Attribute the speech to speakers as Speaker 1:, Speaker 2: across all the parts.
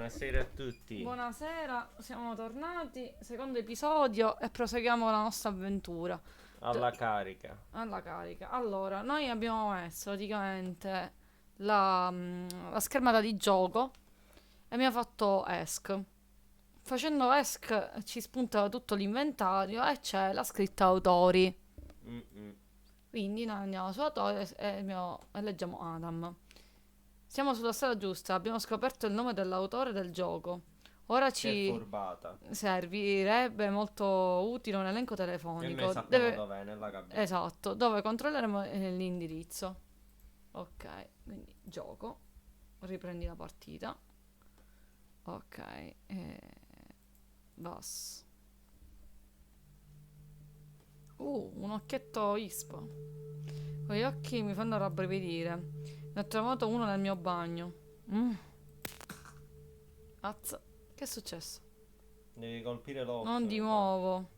Speaker 1: Buonasera a tutti.
Speaker 2: Buonasera, siamo tornati, secondo episodio e proseguiamo la nostra avventura.
Speaker 1: Alla carica.
Speaker 2: Alla carica. Allora, noi abbiamo messo praticamente la schermata di gioco e abbiamo fatto ESC. Facendo ESC ci spunta tutto l'inventario e c'è la scritta autori.
Speaker 1: Mm-mm.
Speaker 2: Quindi noi andiamo su autori e leggiamo Adam. Siamo sulla strada giusta, abbiamo scoperto il nome dell'autore del gioco. Ora
Speaker 1: Che
Speaker 2: ci
Speaker 1: furbata.
Speaker 2: servirebbe molto utile un elenco
Speaker 1: E noi
Speaker 2: telefonico.
Speaker 1: sappiamo dov'è, nella cabina.
Speaker 2: Esatto, dove controlleremo l'indirizzo. Ok, quindi gioco. Riprendi la partita. Ok, bus. Un occhietto ISPA. Quegli occhi mi fanno rabbrividire. Ne ho trovato uno nel mio bagno. Mm. Azza, che è successo?
Speaker 1: Devi colpire
Speaker 2: Non
Speaker 1: l'occhio,
Speaker 2: di
Speaker 1: mi sa.
Speaker 2: nuovo.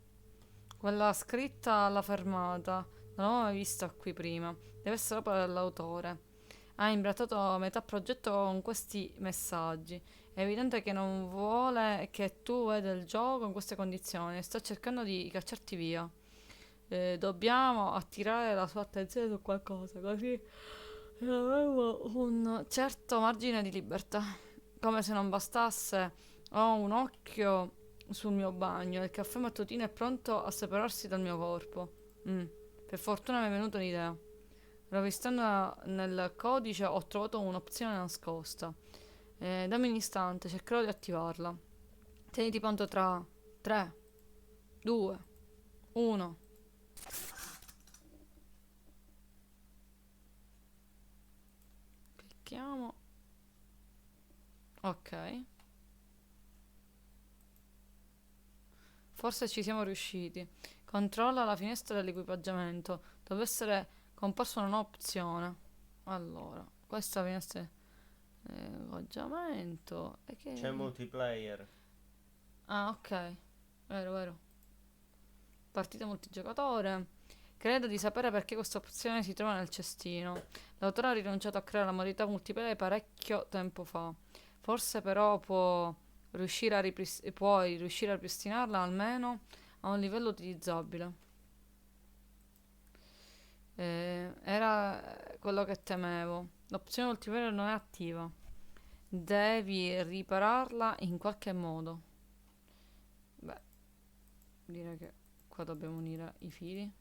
Speaker 2: Quella scritta alla fermata. Non l'avevo mai vista qui prima. Deve essere opera dell'autore. Ha imbrattato metà progetto con questi messaggi. È evidente che non vuole che tu veda il gioco in queste condizioni. Sta cercando di cacciarti via. Dobbiamo attirare la sua attenzione su qualcosa, così avevo un certo margine di libertà. Come se non bastasse, ho un occhio sul mio bagno. Il caffè mattutino è pronto a separarsi dal mio corpo. Mm. Per fortuna mi è venuta un'idea. Rovistando nel codice ho trovato un'opzione nascosta. Dammi un istante, cercherò di attivarla. Tieniti pronto tra 3, 2, 1. Clicchiamo. Ok. Forse ci siamo riusciti. Controlla la finestra dell'equipaggiamento. Deve essere comparsa una nuova opzione. Allora, questa finestra equipaggiamento. E
Speaker 1: C'è
Speaker 2: che...
Speaker 1: multiplayer.
Speaker 2: Ah, ok. Vero, vero. Partita multigiocatore. Credo di sapere perché questa opzione si trova nel cestino. L'autore ha rinunciato a creare la modalità multiplayer parecchio tempo fa. Forse però puoi riuscire a ripristinarla almeno a un livello utilizzabile. Era quello che temevo. L'opzione multiplayer non è attiva. Devi ripararla in qualche modo. Beh, direi che qua dobbiamo unire i fili.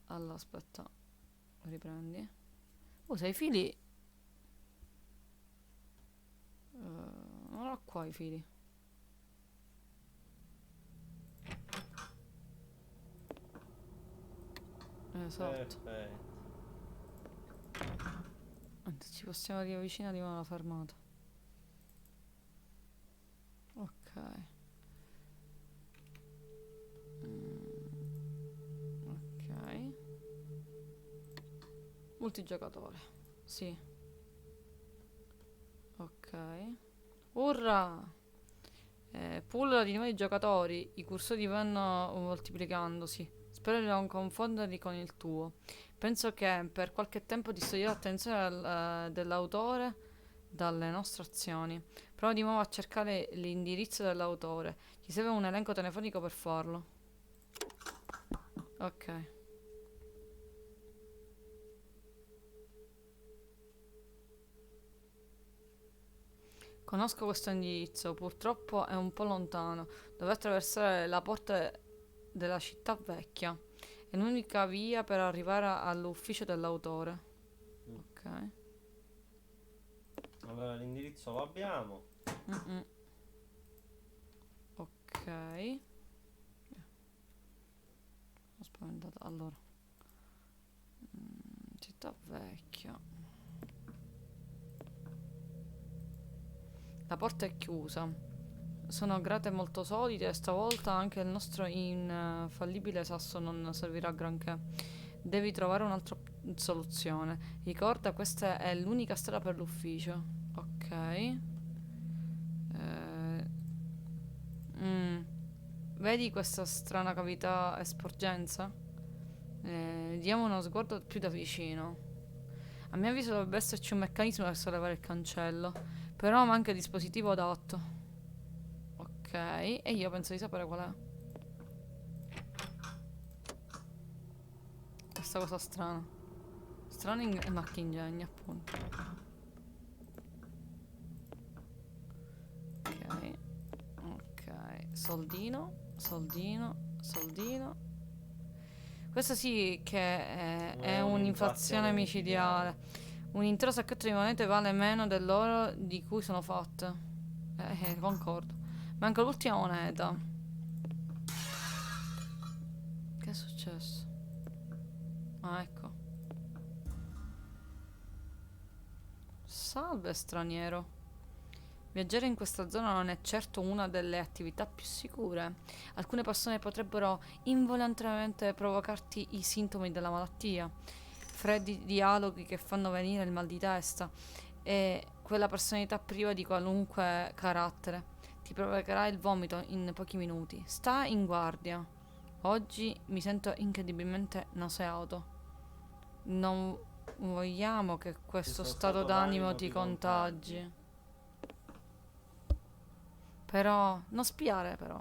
Speaker 2: Allora, aspetta, riprendi. Oh, sei fili. Non ho qua i fili. Esatto.
Speaker 1: Perfetto.
Speaker 2: Anzi, ci possiamo riavvicinare alla fermata. Ok. Ok. Multigiocatore. Sì. Ok. Urra! Pool di nuovi giocatori. I cursori vanno moltiplicandosi. Spero di non confonderli con il tuo. Penso che per qualche tempo distoglierò l'attenzione dell'autore dalle nostre azioni. Provo di nuovo a cercare l'indirizzo dell'autore. Ci serve un elenco telefonico per farlo. Ok. Conosco questo indirizzo, purtroppo è un po' lontano. Dovrò attraversare la porta della città vecchia. È l'unica via per arrivare all'ufficio dell'autore.
Speaker 1: Mm.
Speaker 2: Ok.
Speaker 1: Allora l'indirizzo lo abbiamo.
Speaker 2: Mm-mm. Ok. Ho spaventato. Allora. Città vecchia. La porta è chiusa. Sono grate molto solide e stavolta anche il nostro infallibile sasso non servirà a granché. Devi trovare un'altra soluzione. Ricorda, questa è l'unica strada per l'ufficio. Ok. Mm. Vedi questa strana cavità e sporgenza? Diamo uno sguardo più da vicino. A mio avviso dovrebbe esserci un meccanismo per sollevare il cancello. Però manca il dispositivo adatto. Ok, e io penso di sapere qual è. Questa cosa strana. Strana e marchingegni, appunto. Ok. Ok. Soldino. Soldino. Soldino. Questo sì che è un'inflazione micidiale. Un intero sacchetto di monete vale meno dell'oro di cui sono fatte. Concordo. Manca l'ultima moneta. Che è successo? Ah, ecco. Salve, straniero. Viaggiare in questa zona non è certo una delle attività più sicure. Alcune persone potrebbero involontariamente provocarti i sintomi della malattia. Freddi dialoghi che fanno venire il mal di testa e quella personalità priva di qualunque carattere. Ti provocherà il vomito in pochi minuti. Sta in guardia. Oggi mi sento incredibilmente nauseato. Non vogliamo che questo stato d'animo ti contagi. Però, non spiare però.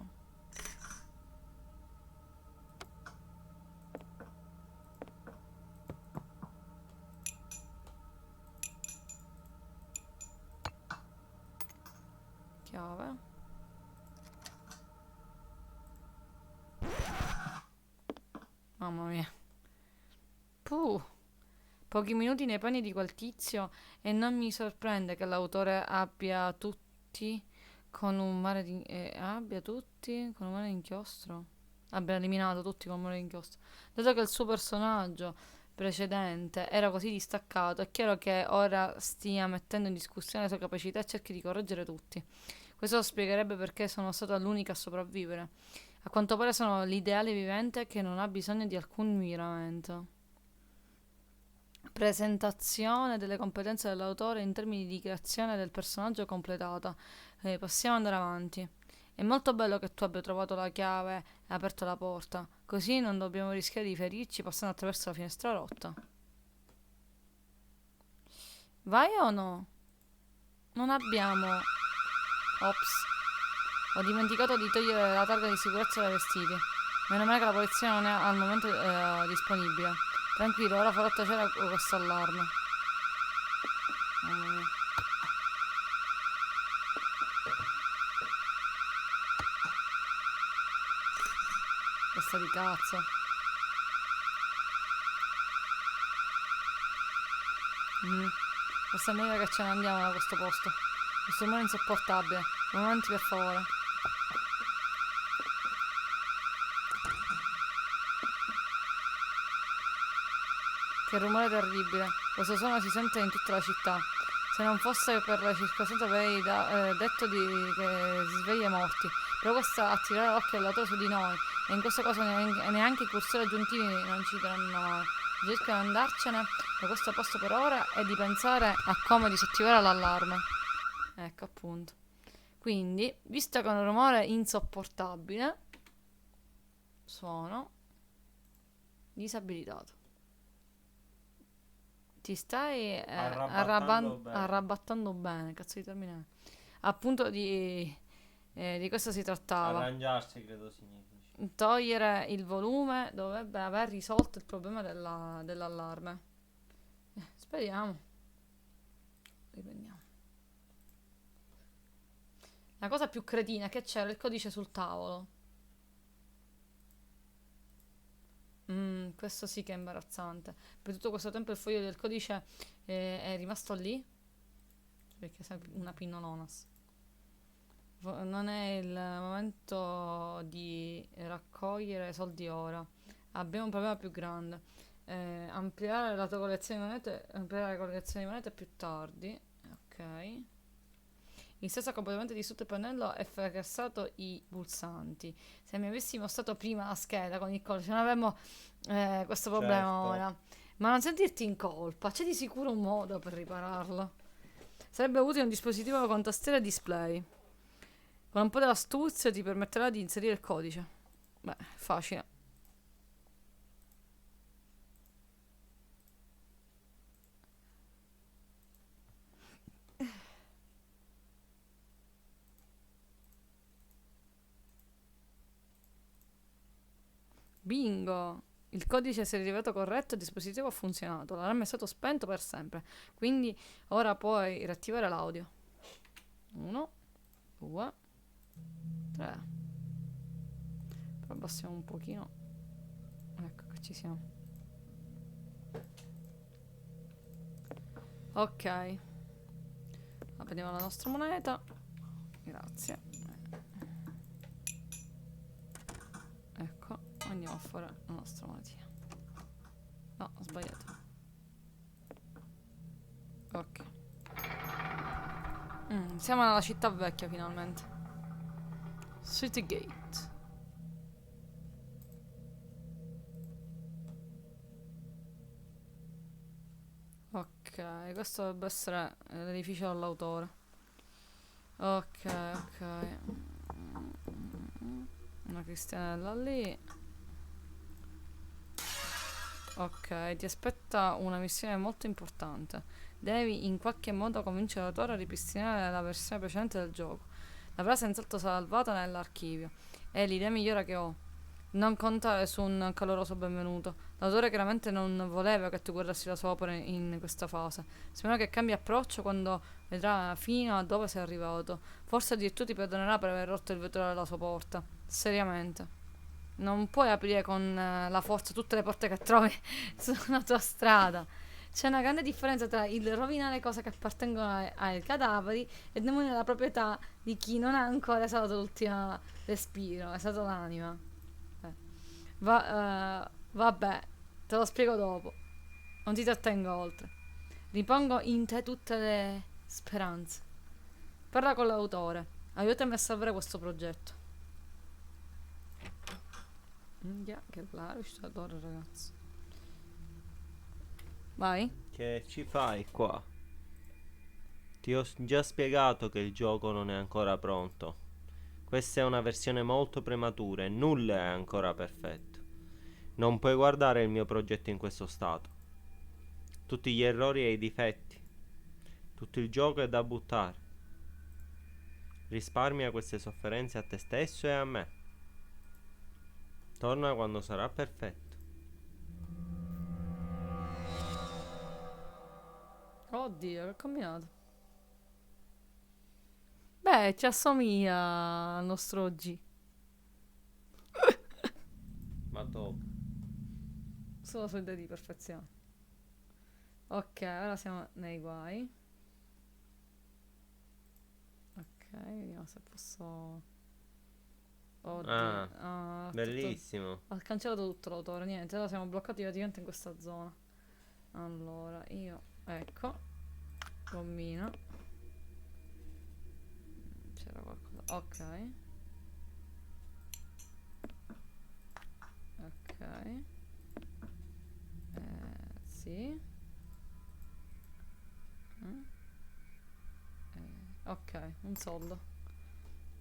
Speaker 2: Chiave. Mamma mia. Puh. Pochi minuti nei panni di quel tizio e non mi sorprende che l'autore abbia tutti con un mare di... abbia tutti con un mare di inchiostro. Abbia eliminato tutti con un mare di inchiostro. Dato che il suo personaggio precedente era così distaccato, è chiaro che ora stia mettendo in discussione le sue capacità e cerchi di correggere tutti. Questo spiegherebbe perché sono stata l'unica a sopravvivere. A quanto pare sono l'ideale vivente che non ha bisogno di alcun miglioramento. Presentazione delle competenze dell'autore in termini di creazione del personaggio completata. Possiamo andare avanti. È molto bello che tu abbia trovato la chiave e aperto la porta, così non dobbiamo rischiare di ferirci passando attraverso la finestra rotta. Vai o no? Non abbiamo... Ops. Ho dimenticato di togliere la targa di sicurezza dai vestiti. Meno male che la polizia non è al momento disponibile. Tranquillo, ora farò tacere questo allarme. Mamma mia. Questa di cazzo. Forse è meglio che ce ne andiamo da questo posto. Questo rumore è insopportabile. Momenti, per favore. Che rumore terribile. Questo suono si sente in tutta la città. Se non fosse per la circostanza avrei detto che si sveglia i morti. Però questa attirare l'occhio dell'autore su di noi. E in questo caso neanche i cursori aggiuntivi non ci daranno male. Riesco ad andarcene da questo posto per ora e di pensare a come disattivare l'allarme. Ecco appunto. Quindi, visto che è un rumore insopportabile, sono disabilitato. Ti stai arrabattando bene, cazzo di termine. Appunto di questo si trattava.
Speaker 1: Arrangiarsi, credo significhi.
Speaker 2: Togliere il volume dovrebbe aver risolto il problema dell'allarme. Speriamo. Riprendiamo. La cosa più cretina è che c'era il codice sul tavolo. Questo sì che è imbarazzante. Per tutto questo tempo il foglio del codice è rimasto lì. Perché è una pinnolonas. Non è il momento di raccogliere soldi ora. Abbiamo un problema più grande. Ampliare la tua collezione di monete. Ampliare la collezione di monete più tardi. Ok. Il stesso ha completamente distrutto il pannello e fracassato i pulsanti. Se mi avessi mostrato prima la scheda con il codice non avremmo questo problema ora. Ma non sentirti in colpa, c'è di sicuro un modo per ripararlo. Sarebbe utile un dispositivo con tastiera e display. Con un po' di astuzia ti permetterà di inserire il codice. Beh, facile. Bingo! Il codice si è rivelato corretto, il dispositivo ha funzionato, l'allarme è stato spento per sempre. Quindi ora puoi riattivare l'audio. 1, 2, 3. Però abbassiamo un pochino. Ecco che ci siamo. Ok. Vediamo la nostra moneta. Grazie. Ecco, andiamo a fare la nostra monetina. No, ho sbagliato. Ok. Siamo nella città vecchia finalmente. City Gate. Ok, questo dovrebbe essere l'edificio dell'autore. Ok, ok. Una cristianella lì. Ok, ti aspetta una missione molto importante. Devi in qualche modo convincere l'autore a ripristinare la versione precedente del gioco. L'avrà senz'altro salvata nell'archivio. È l'idea migliore che ho. Non contare su un caloroso benvenuto. L'autore chiaramente non voleva che tu guardassi la sua opera in questa fase. Spero che cambi approccio quando vedrà fino a dove sei arrivato. Forse addirittura ti perdonerà per aver rotto il vetro della sua porta. Seriamente. Non puoi aprire con la forza tutte le porte che trovi sulla tua strada. C'è una grande differenza tra il rovinare cose che appartengono ai cadaveri e demolire la proprietà di chi non ha ancora esato l'ultimo respiro, esato l'anima. Eh. Vabbè, te lo spiego dopo. Non ti trattengo oltre. Ripongo in te tutte le speranze. Parla con l'autore. Aiutami a salvare questo progetto. Che l'illustratore, ragazzi. Vai.
Speaker 3: Che ci fai qua? Ti ho già spiegato che il gioco non è ancora pronto. Questa è una versione molto prematura e nulla è ancora perfetto. Non puoi guardare il mio progetto in questo stato. Tutti gli errori e i difetti. Tutto il gioco è da buttare. Risparmia queste sofferenze a te stesso e a me. Torna quando sarà perfetto.
Speaker 2: Oddio, che ho combinato. Beh, ci assomiglia al nostro OG.
Speaker 3: Ma tocca.
Speaker 2: Solo su idee di perfezione. Ok, ora siamo nei guai. Ok, vediamo se posso. Oddio. Ha
Speaker 3: Bellissimo.
Speaker 2: ha cancellato tutto l'autore. Niente, ora siamo bloccati praticamente in questa zona. Allora, io. Ecco. Gommino. C'era qualcosa. Ok. Ok. Sì. Ok, un soldo.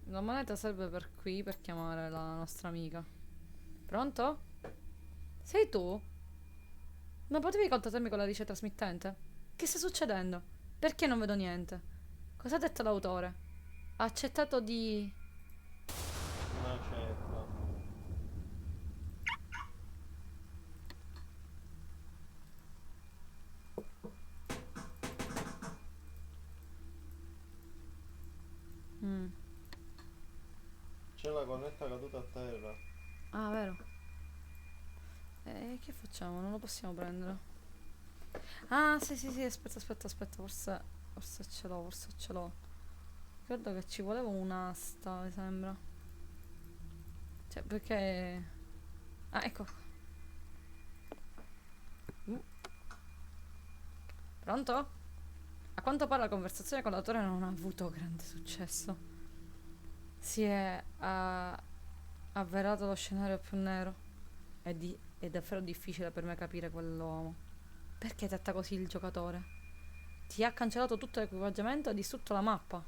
Speaker 2: La moneta serve per qui per chiamare la nostra amica. Pronto? Sei tu? Non potevi contattarmi con la ricetta trasmittente? Che sta succedendo? Perché non vedo niente? Cosa ha detto l'autore? Ha accettato di.
Speaker 3: Una ceppa. C'è la cornetta caduta a terra.
Speaker 2: Ah, vero. Che facciamo? Non lo possiamo prendere. Ah, sì, sì, sì, aspetta. Forse ce l'ho. Ricordo che ci voleva un'asta, mi sembra. Cioè, perché. Ah, ecco. Pronto? A quanto pare la conversazione con l'autore non ha avuto grande successo. Si è avverato lo scenario più nero. È davvero difficile per me capire quell'uomo. Perché tratta così il giocatore? Ti ha cancellato tutto l'equipaggiamento e ha distrutto la mappa.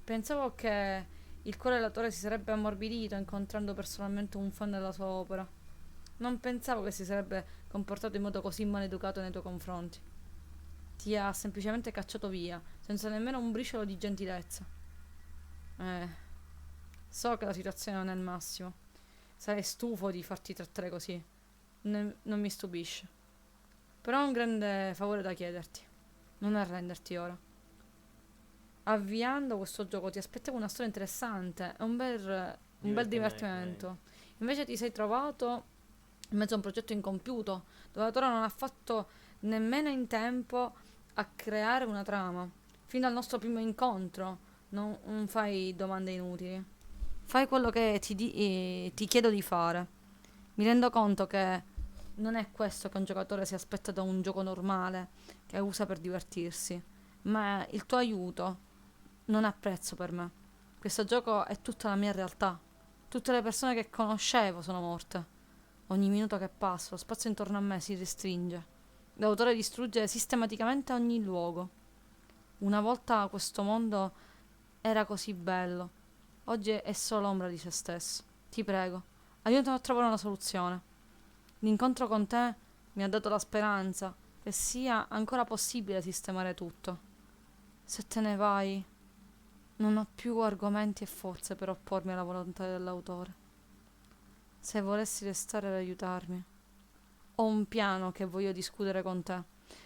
Speaker 2: Pensavo che il cuore dell'autore si sarebbe ammorbidito incontrando personalmente un fan della sua opera. Non pensavo che si sarebbe comportato in modo così maleducato nei tuoi confronti. Ti ha semplicemente cacciato via, senza nemmeno un briciolo di gentilezza. So che la situazione non è il massimo. Sarei stufo di farti trattare così. Non mi stupisce. Però ho un grande favore da chiederti. Non arrenderti ora. Avviando questo gioco ti aspettavo una storia interessante e un bel divertimento. Invece ti sei trovato in mezzo a un progetto incompiuto, dove l'autore non ha fatto nemmeno in tempo a creare una trama. Fin dal nostro primo incontro non fai domande inutili. Fai quello che ti chiedo di fare. Mi rendo conto che non è questo che un giocatore si aspetta da un gioco normale che usa per divertirsi, ma il tuo aiuto non ha prezzo per me. Questo gioco è tutta la mia realtà. Tutte le persone che conoscevo sono morte. Ogni minuto che passa, lo spazio intorno a me si restringe. L'autore distrugge sistematicamente ogni luogo. Una volta questo mondo era così bello. Oggi è solo l'ombra di se stesso. Ti prego, aiutami a trovare una soluzione. L'incontro con te mi ha dato la speranza che sia ancora possibile sistemare tutto. Se te ne vai, non ho più argomenti e forze per oppormi alla volontà dell'autore. Se volessi restare ad aiutarmi, ho un piano che voglio discutere con te.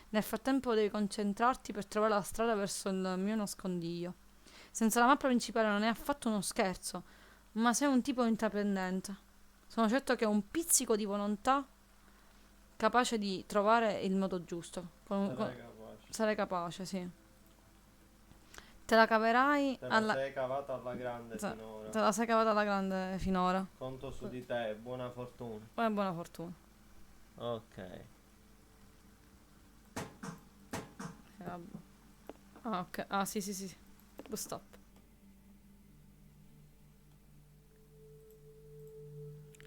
Speaker 2: Nel frattempo devi concentrarti per trovare la strada verso il mio nascondiglio. Senza la mappa principale non è affatto uno scherzo, ma sei un tipo intraprendente. Sono certo che ho un pizzico di volontà capace di trovare il modo giusto. Sarei capace, sì. Te la caverai
Speaker 3: Te la sei cavata alla grande
Speaker 2: te
Speaker 3: finora.
Speaker 2: te la sei cavata alla grande finora.
Speaker 3: Conto su di te, buona fortuna.
Speaker 2: Buona fortuna.
Speaker 3: Ok.
Speaker 2: Vabbè. Ah, ok. Ah, sì, sì, sì, sì. Stop.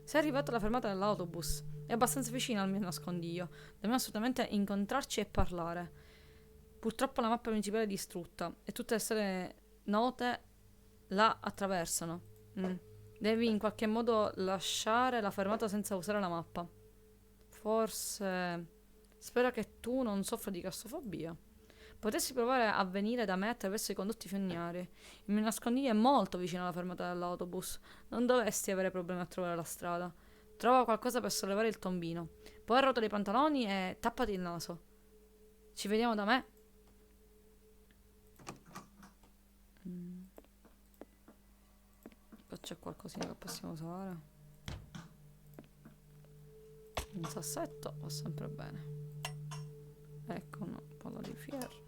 Speaker 2: Sei arrivato alla fermata dell'autobus. È abbastanza vicino al mio nascondiglio. Dobbiamo assolutamente incontrarci e parlare. Purtroppo la mappa principale è distrutta e tutte le strade note la attraversano. Devi in qualche modo lasciare la fermata senza usare la mappa. Forse... Spero che tu non soffra di claustrofobia. Potresti provare a venire da me attraverso i condotti fognaри. Il mio nascondiglio è molto vicino alla fermata dell'autobus. Non dovresti avere problemi a trovare la strada. Trova qualcosa per sollevare il tombino. Poi arrotola i pantaloni e tappati il naso. Ci vediamo da me. Poi c'è qualcosina che possiamo usare. Un sassetto va sempre bene. Ecco una palla di ferro.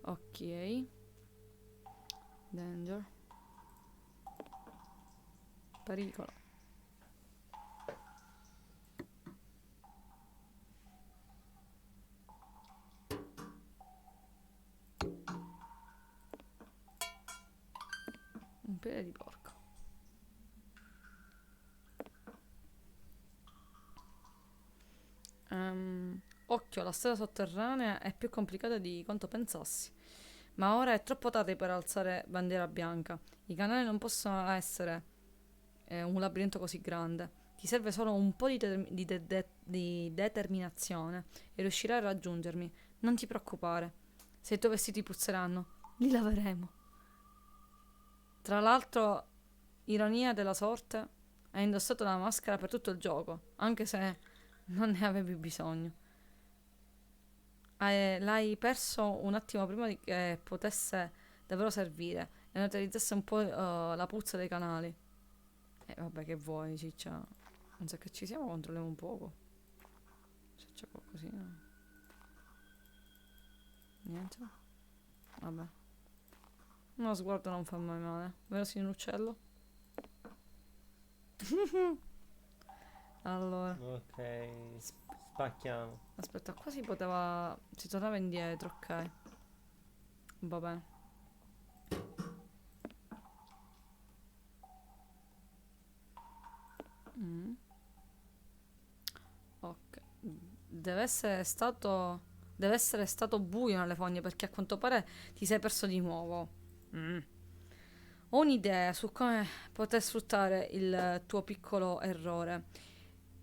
Speaker 2: Ok. Danger. Pericolo. Un piede di porco. Occhio, la strada sotterranea è più complicata di quanto pensassi. Ma ora è troppo tardi per alzare bandiera bianca. I canali non possono essere un labirinto così grande. Ti serve solo un po' di determinazione e riuscirai a raggiungermi. Non ti preoccupare. Se i tuoi vestiti puzzeranno, li laveremo. Tra l'altro, ironia della sorte, hai indossato la maschera per tutto il gioco, anche se non ne avevi bisogno. L'hai perso un attimo prima di che potesse davvero servire e neutralizzasse un po' la puzza dei canali. E vabbè, che vuoi, ciccia? Non so che ci siamo, controlliamo un poco. Se c'è qualcosina. Niente. Vabbè. Uno sguardo non fa mai male. Vero, signor uccello? Allora.
Speaker 3: Ok. Spacchiamo.
Speaker 2: Aspetta, qua si poteva... Si tornava indietro, ok. Va bene. Ok. Deve essere stato buio nelle fogne perché a quanto pare ti sei perso di nuovo. Ho un'idea su come poter sfruttare il tuo piccolo errore.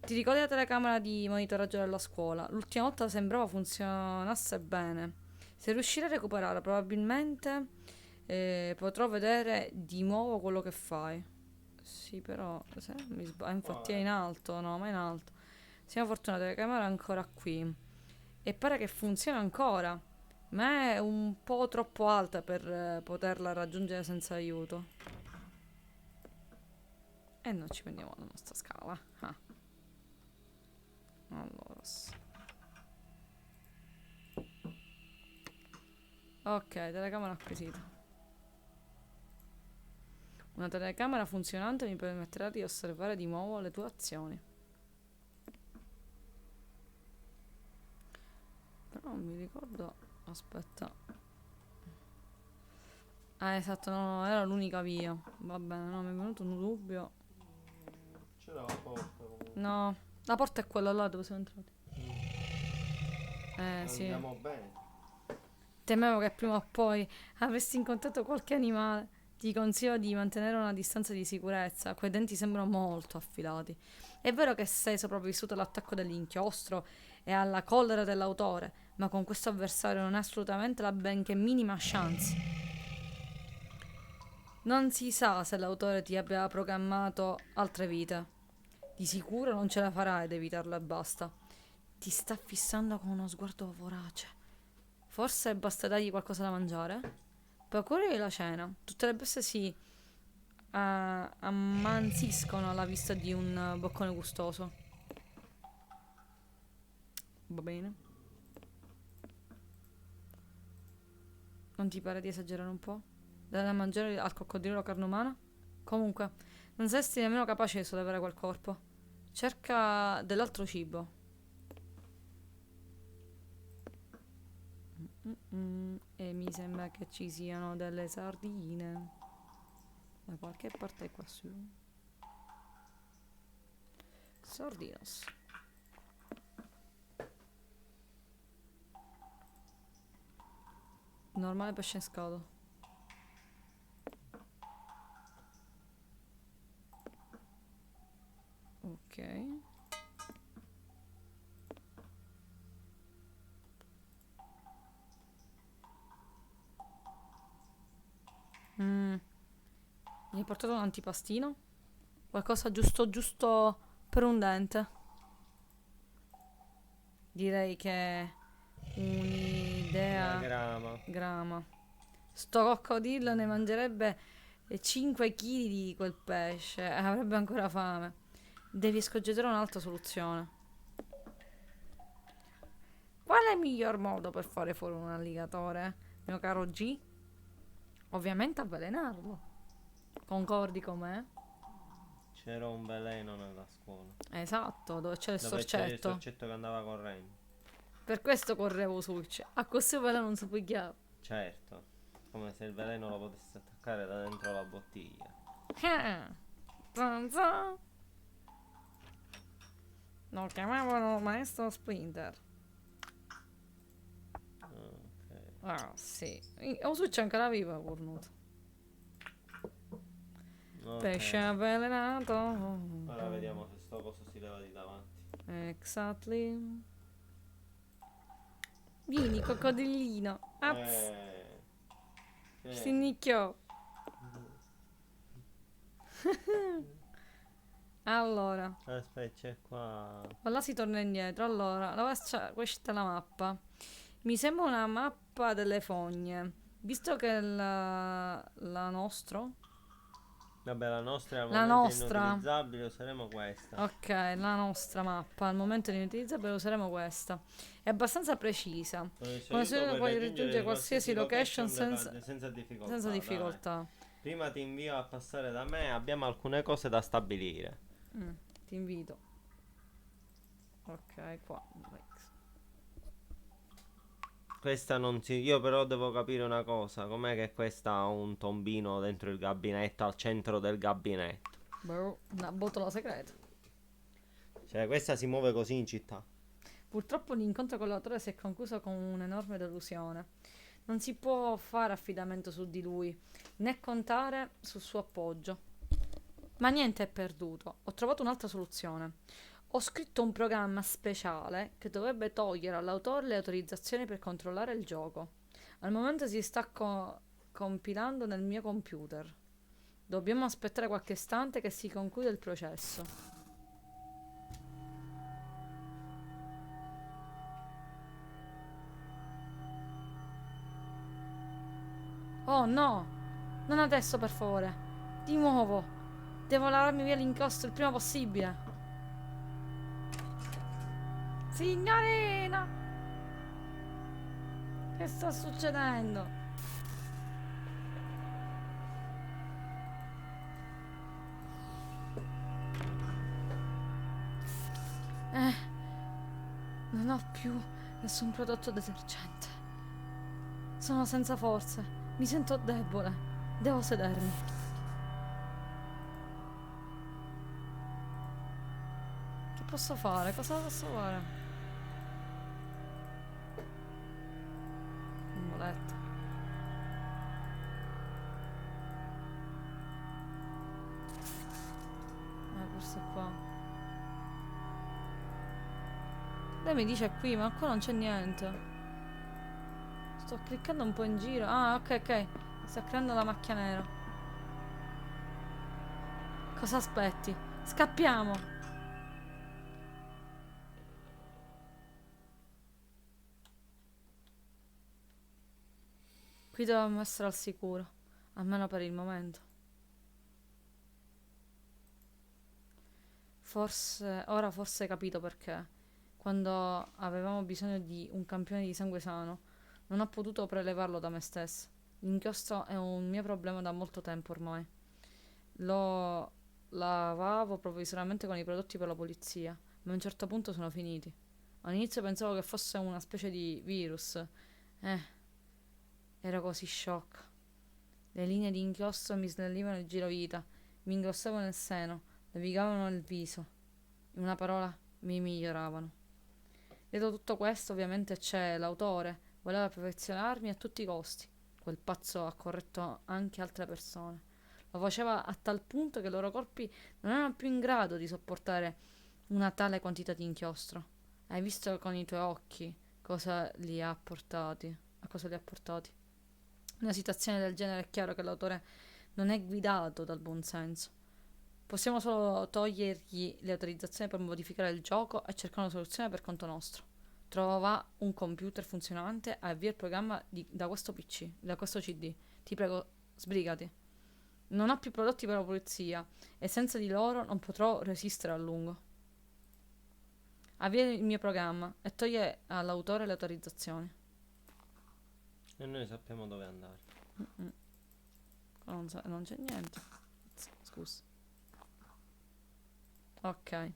Speaker 2: Ti ricordi la telecamera di monitoraggio della scuola? L'ultima volta sembrava funzionasse bene. Se riuscire a recuperare, probabilmente potrò vedere di nuovo quello che fai. Sì, però, se mi infatti è in alto, no, ma è in alto. Siamo fortunati, la telecamera è ancora qui. E pare che funziona ancora, ma è un po' troppo alta per poterla raggiungere senza aiuto. E noi ci prendiamo la nostra scala. Ah. Allora. Ok, telecamera acquisita. Una telecamera funzionante mi permetterà di osservare di nuovo le tue azioni. Però non mi ricordo. Aspetta. Ah, esatto, no, era l'unica via. Va bene, no, mi è venuto un dubbio.
Speaker 3: C'era la porta comunque.
Speaker 2: No, la porta è quella là dove siamo entrati. Sì.
Speaker 3: Andiamo bene.
Speaker 2: Temevo che prima o poi avresti incontrato qualche animale. Ti consiglio di mantenere una distanza di sicurezza. Quei denti sembrano molto affilati. È vero che sei sopravvissuto all'attacco dell'inchiostro e alla collera dell'autore, ma con questo avversario non hai assolutamente la benché minima chance. Non si sa se l'autore ti abbia programmato altre vite. Di sicuro non ce la farai ad evitarlo e basta. Ti sta fissando con uno sguardo vorace. Forse basta dargli qualcosa da mangiare? Procuragli la cena. Tutte le bestie si ammansiscono alla vista di un boccone gustoso. Va bene. Non ti pare di esagerare un po'? Dare da mangiare al coccodrillo carne umana? Comunque, non saresti nemmeno capace di sollevare quel corpo. Cerca dell'altro cibo. E mi sembra che ci siano delle sardine da qualche parte qua su. Sardinos. Normale pesce in scatola. Ok. Mi hai portato un antipastino? Qualcosa giusto per un dente. Direi che un'idea grama. Sto coccodrillo ne mangerebbe 5 kg di quel pesce e avrebbe ancora fame. Devi escogitare un'altra soluzione. Qual è il miglior modo per fare fuori un alligatore, mio caro G? Ovviamente avvelenarlo. Concordi con me?
Speaker 3: C'era un veleno nella scuola.
Speaker 2: Esatto, dove c'è il
Speaker 3: Dove c'era il
Speaker 2: sorcetto.
Speaker 3: sorcetto che andava correndo.
Speaker 2: Per questo correvo su. A questo veleno non si può chiamare.
Speaker 3: Certo. Come se il veleno lo potesse attaccare da dentro la bottiglia.
Speaker 2: Zan zan. Lo chiamavano Maestro Splinter.
Speaker 3: Ok.
Speaker 2: Ah, sì. O su c'è ancora viva, cornuto.
Speaker 3: Ok.
Speaker 2: Pesce avvelenato.
Speaker 3: Ora vediamo se sto coso si leva di davanti.
Speaker 2: Exactly. Vieni, coccodrillino. Aps. Si nicchiò. Allora,
Speaker 3: Aspetta, c'è qua.
Speaker 2: là si torna indietro. Allora, questa è la mappa. Mi sembra una mappa delle fogne. Visto che la nostra.
Speaker 3: Vabbè, la nostra è al
Speaker 2: La
Speaker 3: momento
Speaker 2: nostra.
Speaker 3: inutilizzabile, useremo questa.
Speaker 2: Ok, la nostra mappa al momento inutilizzabile useremo questa. È abbastanza precisa. Come se puoi raggiungere qualsiasi location senza
Speaker 3: difficoltà.
Speaker 2: senza difficoltà.
Speaker 3: Prima ti invio a passare da me, abbiamo alcune cose da stabilire.
Speaker 2: Ti invito. Ok, qua.
Speaker 3: Questa non si... Io però devo capire una cosa. Com'è che questa ha un tombino dentro il gabinetto, al centro del gabinetto?
Speaker 2: Boh, una botola segreta.
Speaker 3: Cioè, questa si muove così in città.
Speaker 2: Purtroppo l'incontro con l'autore si è concluso con un'enorme delusione. Non si può fare affidamento su di lui, né contare sul suo appoggio. Ma niente è perduto. Ho trovato un'altra soluzione. Ho scritto un programma speciale che dovrebbe togliere all'autore le autorizzazioni per controllare il gioco. Al momento si sta compilando nel mio computer. Dobbiamo aspettare qualche istante che si concluda il processo. Oh no! Non adesso, per favore. Di nuovo. Devo lavarmi via l'inchiostro il prima possibile. Signorina! Che sta succedendo? Non ho più nessun prodotto detergente. Sono senza forze. Mi sento debole. Devo sedermi. Che posso fare? Cosa posso fare? Un letto. Forse qua. Lei mi dice qui, ma qua non c'è niente. Sto cliccando un po' in giro. Ah, ok, ok. Sta creando la macchia nera. Cosa aspetti? Scappiamo! Qui dobbiamo essere al sicuro. Almeno per il momento. Forse hai capito perché. Quando avevamo bisogno di un campione di sangue sano, non ho potuto prelevarlo da me stesso. L'inchiostro è un mio problema da molto tempo ormai. Lo lavavo provvisoriamente con i prodotti per la pulizia, ma a un certo punto sono finiti. All'inizio pensavo che fosse una specie di virus. Ero così sciocca. Le linee di inchiostro mi snellivano il girovita, mi ingrossavano il seno, levigavano il viso. In una parola, mi miglioravano. Dietro tutto questo ovviamente c'è l'autore, voleva perfezionarmi a tutti i costi. Quel pazzo ha corretto anche altre persone. Lo faceva a tal punto che i loro corpi non erano più in grado di sopportare una tale quantità di inchiostro. Hai visto con i tuoi occhi cosa li ha portati? A cosa li ha portati? In una situazione del genere è chiaro che l'autore non è guidato dal buonsenso. Possiamo solo togliergli le autorizzazioni per modificare il gioco e cercare una soluzione per conto nostro. Trova un computer funzionante e avvia il programma da questo PC, da questo CD. Ti prego, sbrigati. Non ho più prodotti per la pulizia e senza di loro non potrò resistere a lungo. Avvia il mio programma e toglie all'autore le autorizzazioni.
Speaker 3: E noi sappiamo dove andare.
Speaker 2: Non c'è niente. Scusa. Ok.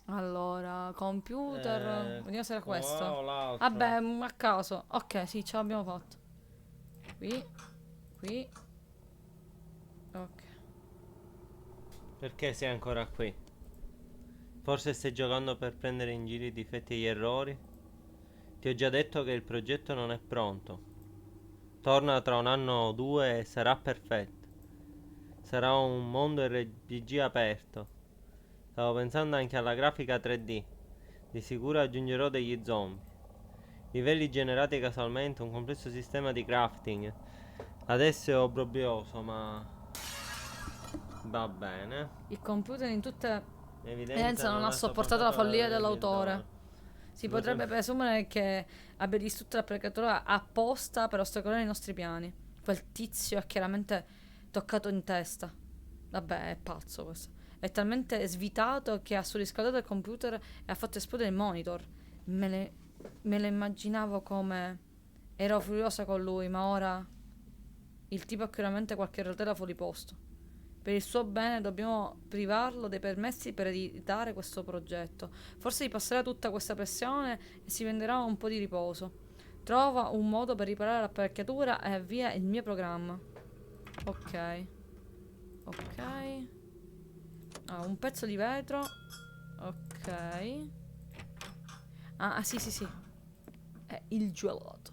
Speaker 2: Allora, computer. Vediamo se era questo.
Speaker 3: O l'altro.
Speaker 2: Vabbè, a caso. Ok, sì, ce l'abbiamo fatto. Qui. Ok.
Speaker 3: Perché sei ancora qui? Forse stai giocando per prendere in giro i difetti e gli errori? Ti ho già detto che il progetto non è pronto. Torna tra un anno o due e sarà perfetto. Sarà un mondo RPG aperto. Stavo pensando anche alla grafica 3D. Di sicuro aggiungerò degli zombie. Livelli generati casualmente, un complesso sistema di crafting. Adesso è obbrobrioso, ma va bene.
Speaker 2: Il computer in tutte
Speaker 3: Evidenza
Speaker 2: non ha sopportato la follia dell'autore. Si potrebbe
Speaker 3: potrebbe-
Speaker 2: presumere che abbia distrutto l'applicatura apposta per ostacolare i nostri piani. Quel tizio è chiaramente toccato in testa. Vabbè, è pazzo questo. È talmente svitato che ha surriscaldato il computer e ha fatto esplodere il monitor. Me lo immaginavo come... Ero furiosa con lui, ma ora... Il tipo ha chiaramente qualche rotella fuori posto. Per il suo bene dobbiamo privarlo dei permessi per editare questo progetto. Forse gli passerà tutta questa pressione e si prenderà un po' di riposo. Trova un modo per riparare l'apparecchiatura e avvia il mio programma. Ok. Un pezzo di vetro. Ok. Sì, sì, sì. È il gelato.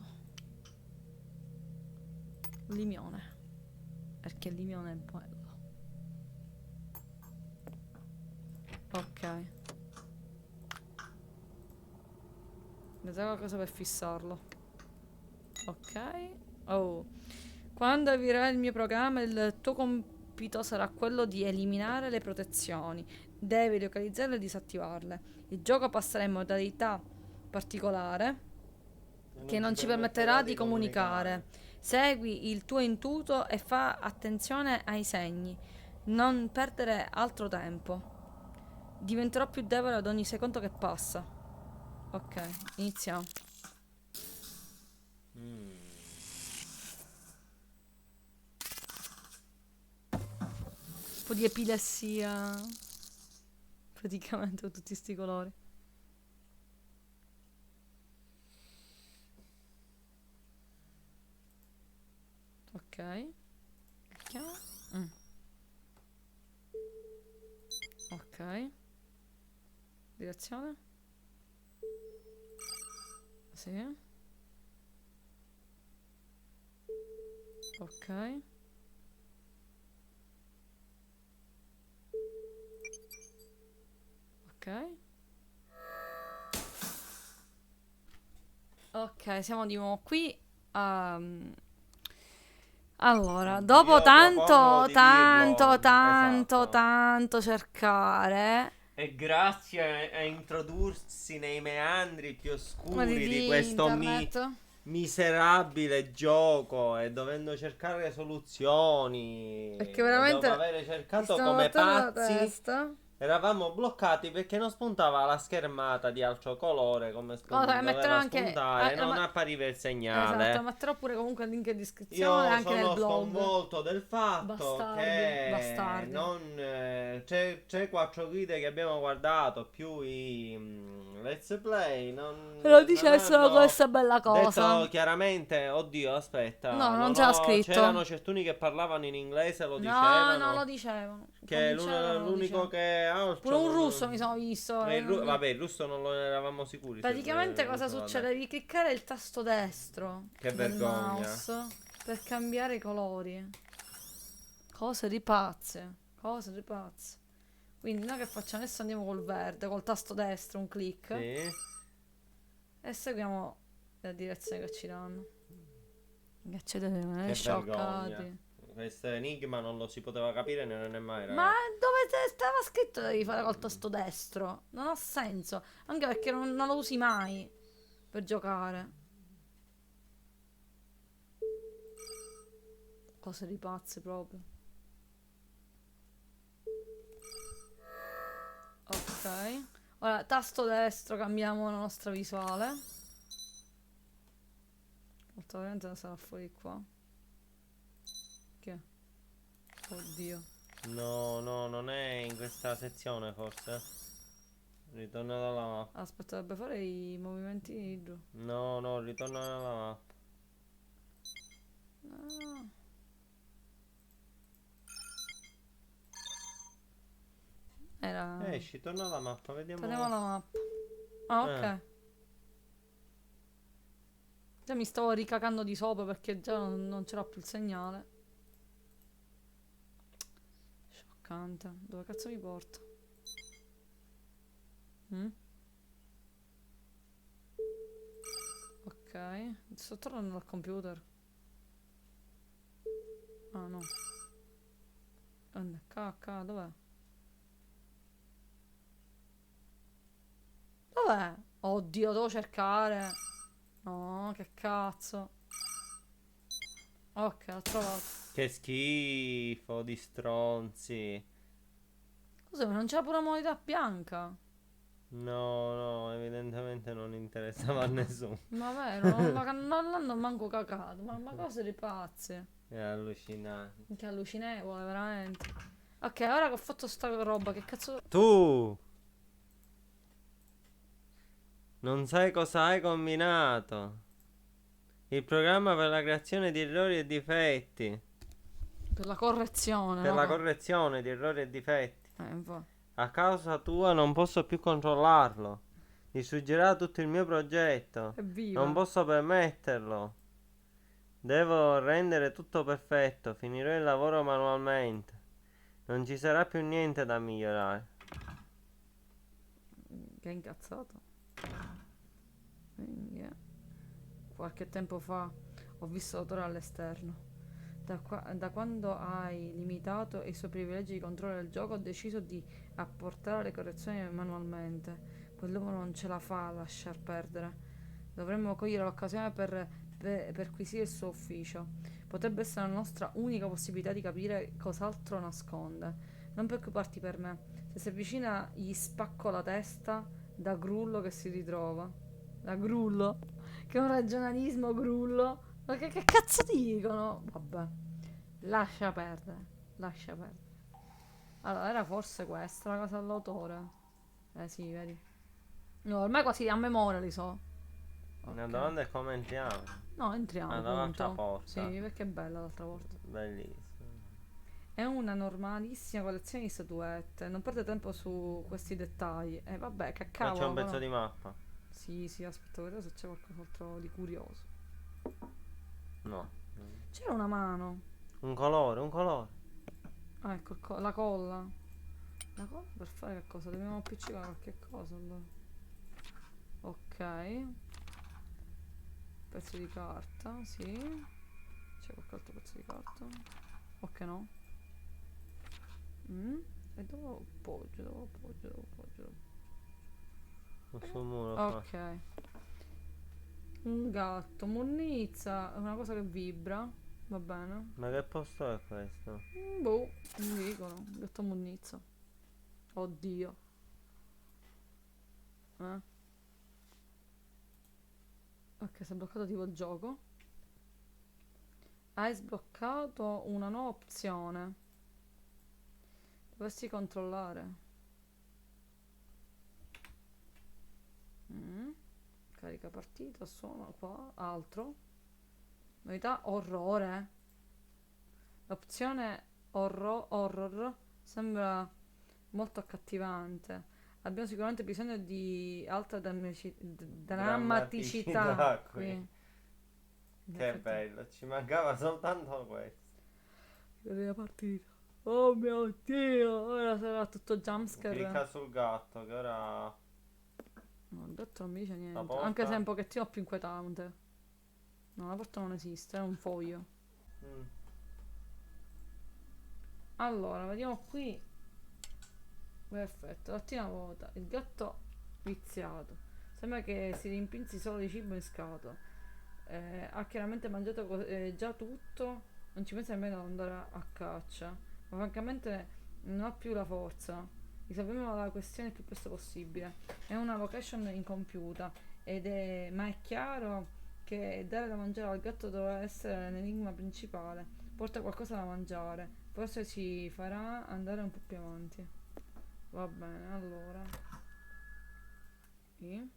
Speaker 2: Limone. Perché il limone è bello. Ok. Vedete qualcosa per fissarlo. Ok. Oh. Quando avvierai il mio programma, il tuo compito sarà quello di eliminare le protezioni. Devi localizzarle e disattivarle. Il gioco passerà in modalità particolare che non ci permetterà di comunicare. Segui il tuo intuito e fa attenzione ai segni. Non perdere altro tempo. Diventerò più debole ad ogni secondo che passa. Ok, iniziamo.
Speaker 3: Mm.
Speaker 2: Un po' di epilessia. Praticamente con tutti sti colori. Ok. Clicchiamo. Ok. Direzione. Sì. Ok. Ok. Ok, siamo di nuovo qui. Allora, dopo
Speaker 3: Io propongo di dirlo. Esatto.
Speaker 2: tanto cercare.
Speaker 3: E grazie a introdursi nei meandri più
Speaker 2: Quelli
Speaker 3: oscuri di
Speaker 2: di
Speaker 3: questo
Speaker 2: internet.
Speaker 3: miserabile gioco e dovendo cercare soluzioni
Speaker 2: Perché
Speaker 3: e dopo
Speaker 2: veramente
Speaker 3: aver
Speaker 2: ti
Speaker 3: cercato
Speaker 2: stanno
Speaker 3: come
Speaker 2: battendo la
Speaker 3: pazzi,
Speaker 2: testa.
Speaker 3: eravamo bloccati perché non spuntava la schermata di altro colore come
Speaker 2: Cosa che metterò
Speaker 3: doveva
Speaker 2: anche.
Speaker 3: spuntare, non appariva il
Speaker 2: Esatto,
Speaker 3: segnale.
Speaker 2: metterò pure comunque il link in descrizione,
Speaker 3: Io
Speaker 2: anche nel
Speaker 3: sono
Speaker 2: blog.
Speaker 3: sconvolto del fatto
Speaker 2: Bastardi,
Speaker 3: che
Speaker 2: bastardi.
Speaker 3: non c'è 4 guide che abbiamo guardato più i let's play
Speaker 2: Non
Speaker 3: non
Speaker 2: dice solo
Speaker 3: hanno
Speaker 2: questa bella cosa.
Speaker 3: detto chiaramente, oddio,
Speaker 2: No,
Speaker 3: aspetta,
Speaker 2: non
Speaker 3: non
Speaker 2: c'era
Speaker 3: ho,
Speaker 2: scritto.
Speaker 3: c'erano certuni che parlavano in inglese, lo
Speaker 2: No, non lo
Speaker 3: dicevano,
Speaker 2: dicevano.
Speaker 3: che
Speaker 2: Cominciarono, non lo
Speaker 3: l'unico
Speaker 2: dicevano.
Speaker 3: che
Speaker 2: Pure
Speaker 3: altro
Speaker 2: un russo mi sono visto.
Speaker 3: vabbè, il russo non lo eravamo sicuri se
Speaker 2: Praticamente cosa
Speaker 3: usava
Speaker 2: succede? Devi cliccare il tasto destro
Speaker 3: che
Speaker 2: del
Speaker 3: vergogna.
Speaker 2: mouse per cambiare i colori. Cose di pazze. Cose di pazze. Quindi noi che facciamo? Adesso andiamo col verde, col tasto destro, un clic.
Speaker 3: Sì.
Speaker 2: E seguiamo la direzione che ci danno. Che ci devono,
Speaker 3: Che vergogna.
Speaker 2: scioccati.
Speaker 3: Questo enigma non lo si poteva capire non è mai,
Speaker 2: Ma
Speaker 3: ragazzi.
Speaker 2: dove stava scritto devi fare col tasto destro? Non ha senso. Anche perché non lo usi mai per giocare. Cose di pazze proprio. Ok. Ora, tasto destro, cambiamo la nostra visuale. Molto ovviamente non sarà fuori qua. Che? Oddio.
Speaker 3: No, no, non è in questa sezione forse. Ritorna dalla mappa.
Speaker 2: Aspetta, dovrebbe fare i movimenti giù.
Speaker 3: No, no, ritorna nella mappa.
Speaker 2: No. Era...
Speaker 3: Esci, torna alla mappa, vediamo.
Speaker 2: Torniamo alla mappa. Ah, ok.
Speaker 3: Eh.
Speaker 2: Già mi stavo ricacando di sopra perché già non c'era più il segnale. Scioccante. Dove cazzo mi porta? Mm? Ok. Sto tornando al computer. Ah no. Cacca, dov'è? Dov'è? Oddio, devo cercare. No, che cazzo. Ok, l'ho trovato.
Speaker 3: Che schifo di stronzi.
Speaker 2: Cos'è? Ma non c'era pure la moneta bianca?
Speaker 3: No, no, evidentemente non interessava a nessuno.
Speaker 2: Ma vero, non l'hanno manco cacato. Ma cose di pazze.
Speaker 3: È allucinante.
Speaker 2: Che allucinevole, veramente. Ok, ora che ho fatto sta roba, che cazzo...
Speaker 3: Tu non sai cosa hai combinato. Il programma per la creazione di errori e difetti.
Speaker 2: Per la correzione,
Speaker 3: Per
Speaker 2: no?
Speaker 3: la correzione di errori e difetti.
Speaker 2: Infatti.
Speaker 3: A causa tua non posso più controllarlo. Distruggerà tutto il mio progetto.
Speaker 2: Evviva.
Speaker 3: Non posso permetterlo. Devo rendere tutto perfetto. Finirò il lavoro manualmente. Non ci sarà più niente da migliorare.
Speaker 2: Che è incazzato. Quindi, qualche tempo fa ho visto l'autore all'esterno. Da quando hai limitato i suoi privilegi di controllo del gioco, ho deciso di apportare le correzioni manualmente. Quell'uomo non ce la fa a lasciar perdere. Dovremmo cogliere l'occasione per perquisire il suo ufficio. Potrebbe essere la nostra unica possibilità di capire cos'altro nasconde. Non preoccuparti per me. Se si avvicina, gli spacco la testa da grullo che si ritrova. Da grullo? Che è un ragionalismo grullo. Ma che cazzo dicono? Vabbè. Lascia perdere. Lascia perdere. Allora, era forse questa la cosa dell'autore. Sì, vedi. No, ormai quasi a memoria li so.
Speaker 3: La
Speaker 2: Ok.
Speaker 3: domanda è come entriamo.
Speaker 2: No, entriamo,
Speaker 3: Dall'altra
Speaker 2: punto.
Speaker 3: porta.
Speaker 2: Sì, perché è bella l'altra volta.
Speaker 3: Bellissimo.
Speaker 2: È una normalissima collezione di statuette. Non perde tempo su questi dettagli. E vabbè, che
Speaker 3: Qua c'è
Speaker 2: cavolo.
Speaker 3: un pezzo
Speaker 2: però.
Speaker 3: di mappa.
Speaker 2: Sì, sì, aspetta, vedo se c'è qualcos'altro di curioso.
Speaker 3: No.
Speaker 2: C'era una mano.
Speaker 3: Un colore, un colore.
Speaker 2: Ah, ecco, la colla. La colla per fare che cosa? Dobbiamo appiccicare qualche cosa allora. Ok. Pezzo di carta, sì. C'è qualche altro pezzo di carta? Ok, no. E dove appoggio? Dove appoggio? Dove appoggio?
Speaker 3: Sul muro qua.
Speaker 2: Ok. Un gatto, munnizza, una cosa che vibra. Va bene.
Speaker 3: Ma che posto è questo?
Speaker 2: Boh, non mi dicono. Gatto munnizza. Oddio. Ok, si è bloccato tipo il gioco. Hai sbloccato una nuova opzione. Dovresti controllare. Carica partita, suono qua, altro. Novità orrore. L'opzione horror sembra molto accattivante. Abbiamo sicuramente bisogno di alta drammaticità qui. In
Speaker 3: Che
Speaker 2: effetti,
Speaker 3: bello, ci mancava soltanto questo.
Speaker 2: la partita. Oh mio Dio, ora sarà tutto jumpscare.
Speaker 3: Clicca sul gatto che ora...
Speaker 2: No, il gatto non mi dice niente.
Speaker 3: porta?
Speaker 2: Anche se è un pochettino più inquietante. No, la porta non esiste, è un foglio.
Speaker 3: Mm.
Speaker 2: Allora, vediamo qui. Perfetto, lattina vuota. Il gatto viziato. Sembra che si rimpinzi solo di cibo in scatola. Ha chiaramente mangiato già tutto. Non ci pensa nemmeno ad andare a caccia. Ma francamente non ha più la forza. Risolviamo la questione il più presto possibile. È una location incompiuta. Ma è chiaro che dare da mangiare al gatto dovrà essere l'enigma principale. Porta qualcosa da mangiare. Forse ci farà andare un po' più avanti. Va bene, allora. Qui.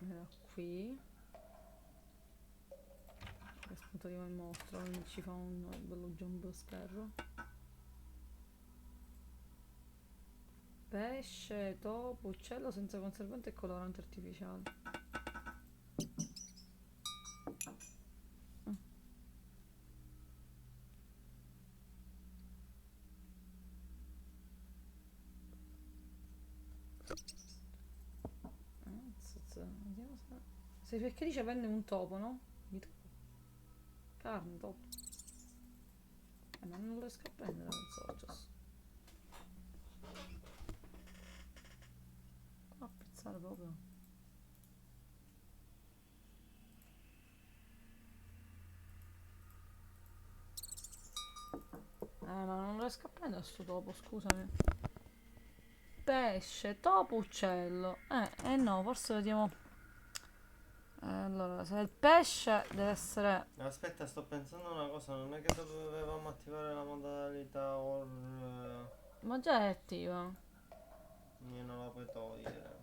Speaker 2: Era qui. Che spunto di il mostro, quindi ci fa un bello jump scare. Pesce, topo, uccello senza conservante e colorante artificiale. Vediamo se perché dice vende un topo, no? Di topo. Carne, topo. Ma non lo riesco a prendere il Socios. A pizzare proprio. Ma non riesco a prendere sto topo, scusami. Pesce, topo, uccello. No, forse vediamo. Allora, se il pesce deve essere.
Speaker 3: Aspetta, sto pensando a una cosa, non è che dovevamo attivare la modalità or...
Speaker 2: Ma già è attiva.
Speaker 3: Io non la puoi togliere.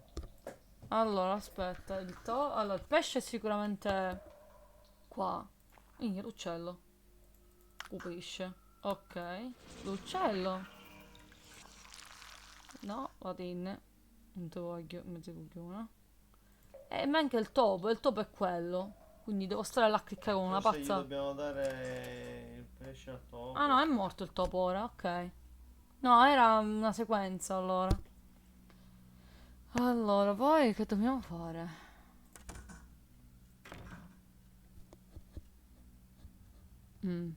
Speaker 2: Allora, aspetta, allora, il pesce è sicuramente qua. L'uccello. Pesce. Ok. L'uccello. No, la tinne. Non te voglio, mezzo coglione. Ma anche il topo è quello. Quindi devo stare là a cliccare con una
Speaker 3: Forse gli
Speaker 2: pazza.
Speaker 3: dobbiamo dare il pesce al topo.
Speaker 2: Ah no, è morto il topo ora, ok. No, era una sequenza allora. Allora, poi che dobbiamo fare? Mm.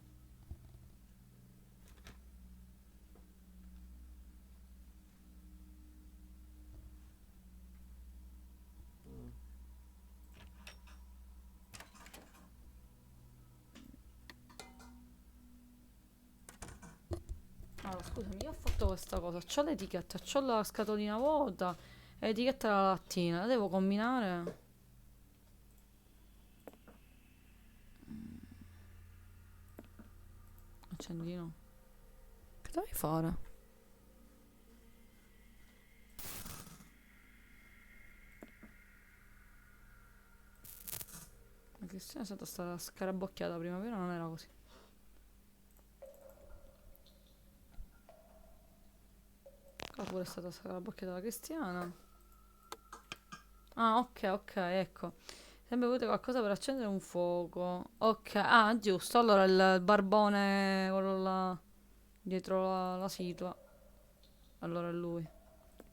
Speaker 2: Allora, scusami, io ho fatto questa cosa. C'ho l'etichetta, c'ho la scatolina vuota e l'etichetta della lattina. La devo combinare. Accendino. Che devi fare? La Cristina è stata scarabocchiata prima, però non era così. Qua pure è stata scarabocchiata la Cristiana. Ah, ok, ok, ecco. Sempre avuto qualcosa per accendere un fuoco. Ok, ah, giusto. Allora il barbone, quello là, dietro la sigla. Allora è lui.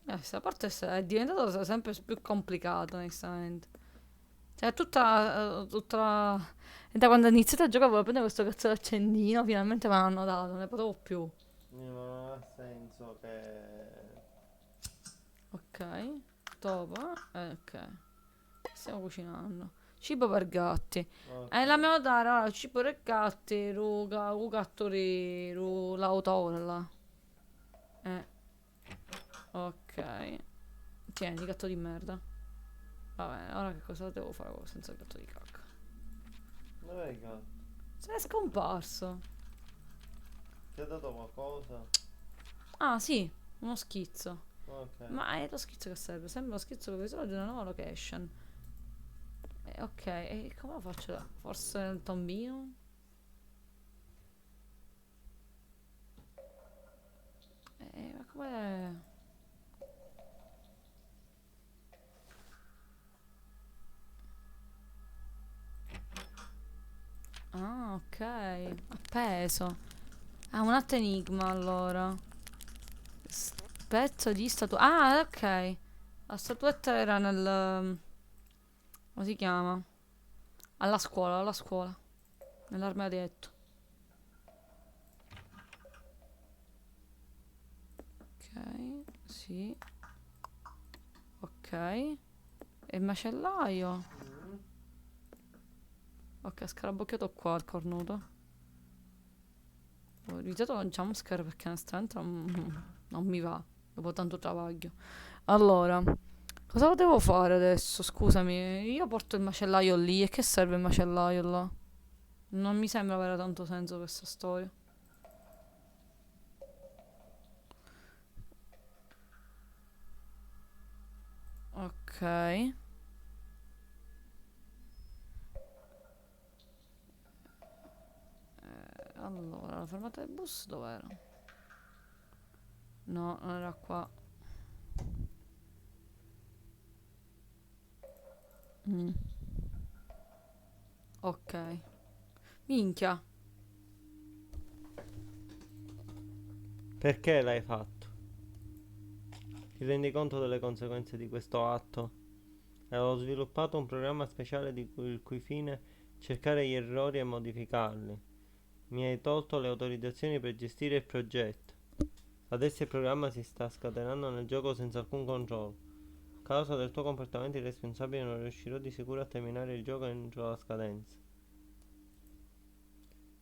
Speaker 2: Questa parte è diventata sempre più complicata, onestamente. Cioè, e da quando ho iniziato a giocare volevo prendere questo cazzo di accendino, finalmente me l'hanno dato, non ne potevo più.
Speaker 3: Non ha senso che...
Speaker 2: Ok, dopo, ok. Stiamo cucinando. Cibo per gatti.
Speaker 3: Ok.
Speaker 2: E l'abbiamo dare allora, cibo per gatti, gattori, l'autore là. Eh, ok. Tieni, gatto di merda. Va bene, ora che cosa devo fare senza il gatto di cacca?
Speaker 3: Dov'è il gatto?
Speaker 2: Se è scomparso.
Speaker 3: Ti ha dato qualcosa?
Speaker 2: Ah, sì, uno schizzo.
Speaker 3: Ok.
Speaker 2: Ma è lo schizzo che serve? Sembra lo schizzo che ho di una nuova location. Ok, e come lo faccio? Forse il tombino? Ma come... Ah, ok. Appeso. Ah, un altro enigma allora. Pezzo di statua. Ah, ok. La statuetta era nel... Come si chiama? Alla scuola, alla scuola. Nell'armadietto. Ok, sì. Ok. E il macellaio.
Speaker 3: Mm.
Speaker 2: Ok, scarabocchiato qua il cornuto. Ho evitato un jumpscare perché onestamente non mi va. Dopo tanto travaglio. Allora, cosa devo fare adesso? Scusami, io porto il macellaio lì. E che serve il macellaio là? Non mi sembra avere tanto senso questa storia. Ok. Allora, la fermata del bus dov'era? No, non era qua. Mm. Ok. Minchia.
Speaker 3: Perché l'hai fatto? Ti rendi conto delle conseguenze di questo atto? Avevo sviluppato un programma speciale il cui fine è cercare gli errori e modificarli. Mi hai tolto le autorizzazioni per gestire il progetto. Adesso il programma si sta scatenando nel gioco senza alcun controllo. A causa del tuo comportamento irresponsabile non riuscirò di sicuro a terminare il gioco entro la scadenza.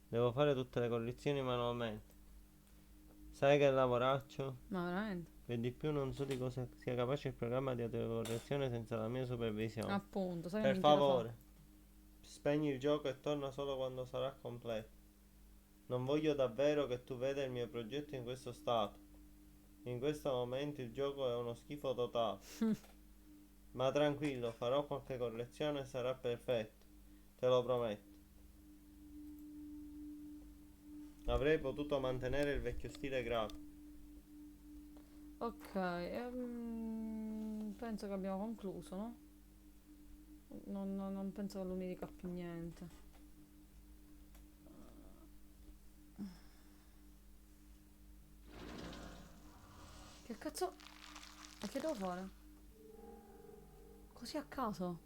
Speaker 3: Devo fare tutte le correzioni manualmente. Sai che lavoraccio?
Speaker 2: Ma veramente?
Speaker 3: Per di più non so di cosa sia capace il programma di autocorrezione senza la mia supervisione.
Speaker 2: Appunto, sai che
Speaker 3: Per
Speaker 2: minchia da fa?
Speaker 3: favore, spegni il gioco e torna solo quando sarà completo. Non voglio davvero che tu veda il mio progetto in questo stato. In questo momento il gioco è uno schifo totale. Ma tranquillo, farò qualche correzione e sarà perfetto. Te lo prometto. Avrei potuto mantenere il vecchio stile grafico.
Speaker 2: Ok, penso che abbiamo concluso, no? Non penso che lui mi dica più niente. cazzo? E che devo fare? Così a caso?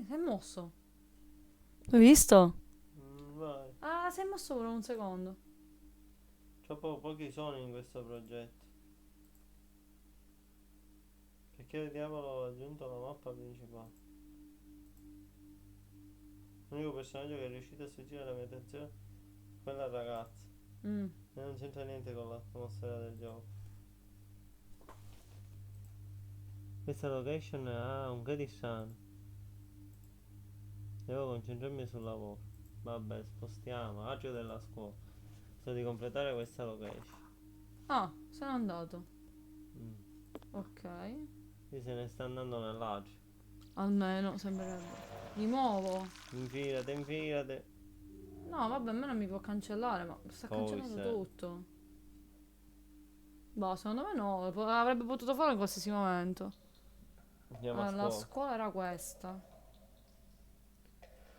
Speaker 2: Si è mosso. Hai visto?
Speaker 3: Vai.
Speaker 2: Ah, si è mosso per un secondo.
Speaker 3: Troppo pochi sono in questo progetto. Perché il diavolo ha aggiunto la mappa principale. L'unico personaggio che è riuscito a sfuggire alla mia attenzione è quella ragazza.
Speaker 2: Mm.
Speaker 3: E non c'entra niente con l'atmosfera del gioco. Questa location ha un che di strano. Devo concentrarmi sul lavoro. Vabbè, spostiamo. Agio della scuola. So di completare questa location.
Speaker 2: Ah, se n'è andato.
Speaker 3: Mm.
Speaker 2: Ok.
Speaker 3: Qui se ne sta andando nell'agio.
Speaker 2: Almeno, sembrerebbe. Mi muovo.
Speaker 3: Infilate, infilate.
Speaker 2: No, vabbè, a me non mi può cancellare, ma sta cancellando
Speaker 3: Forse.
Speaker 2: tutto. Boh, secondo me no, avrebbe potuto farlo in qualsiasi momento.
Speaker 3: Andiamo a
Speaker 2: Allora, la
Speaker 3: scuola.
Speaker 2: scuola era questa.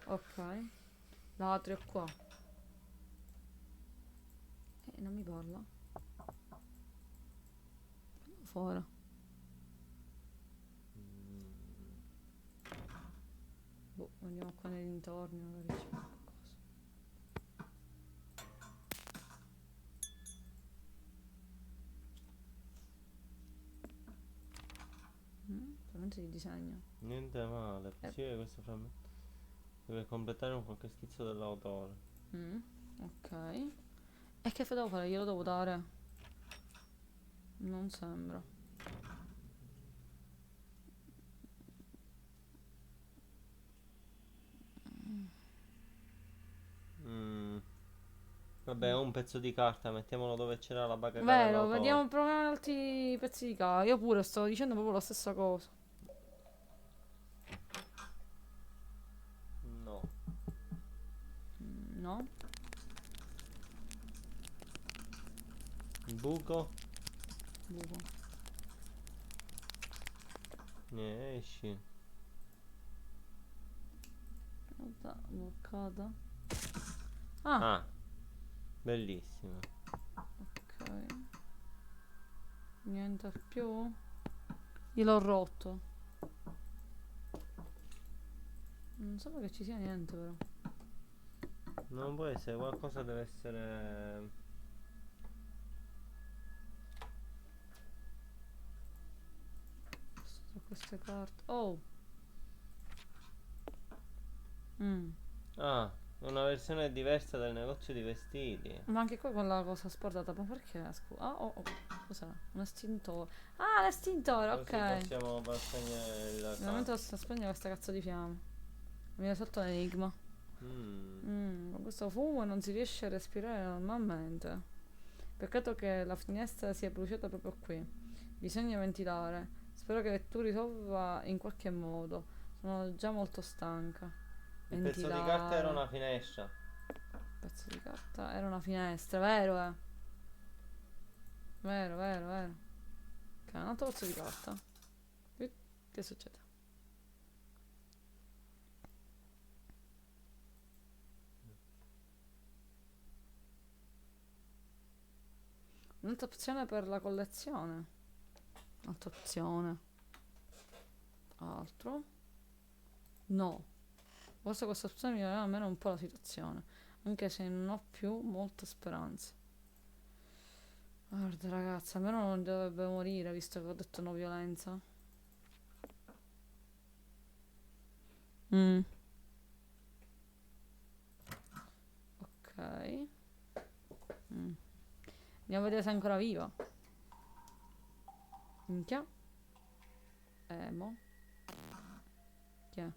Speaker 2: Ok. L'atrio è qua. Non mi parla. Fuori. Boh, andiamo qua nei dintorni, magari c'è qualcosa. Frammento di disegno.
Speaker 3: Niente male. Possibile questo frammento. Deve completare un qualche schizzo dell'autore.
Speaker 2: Ok. E che devo fare? Glielo devo dare? Non sembra.
Speaker 3: Vabbè, è un pezzo di carta, mettiamolo dove c'era la bacheca
Speaker 2: Vero,
Speaker 3: dell'autore.
Speaker 2: vediamo, proviamo altri pezzi di carta. Io pure sto dicendo proprio la stessa cosa.
Speaker 3: No.
Speaker 2: No?
Speaker 3: Buco.
Speaker 2: Buco.
Speaker 3: Esci.
Speaker 2: Guarda, bloccata. Ah,
Speaker 3: Ah, bellissimo.
Speaker 2: ok. Niente più. Gliel'ho rotto. Non sembra che ci sia niente però.
Speaker 3: Non può essere, qualcosa deve essere.
Speaker 2: Su queste carte. Oh. Mm.
Speaker 3: Ah, una versione diversa del negozio di vestiti.
Speaker 2: Ma anche qua con la cosa sportata. Ma perché? Ah, oh. Cos'è? Un estintore. Ah, l'estintore,
Speaker 3: Così
Speaker 2: ok.
Speaker 3: possiamo far spegnere il
Speaker 2: Veramente
Speaker 3: cazzo.
Speaker 2: sta spegnere questa cazzo di fiamma. Mi viene sotto l'enigma. Con questo fumo non si riesce a respirare normalmente. Peccato che la finestra sia bruciata proprio qui. Bisogna ventilare. Spero che tu risolva in qualche modo. Sono già molto stanca.
Speaker 3: Il pezzo di carta era una finestra.
Speaker 2: Pezzo di carta era una finestra, vero? Vero. Ok, un altro pezzo di carta. Che succede? Un'altra opzione per la collezione. Altra opzione. Altro. No. Forse questa opzione migliorerà almeno un po' la situazione. Anche se non ho più molte speranze. Guarda ragazza, almeno non dovrebbe morire visto che ho detto no violenza. Ok. Andiamo a vedere se è ancora viva. Minchia. Mo. Chi è?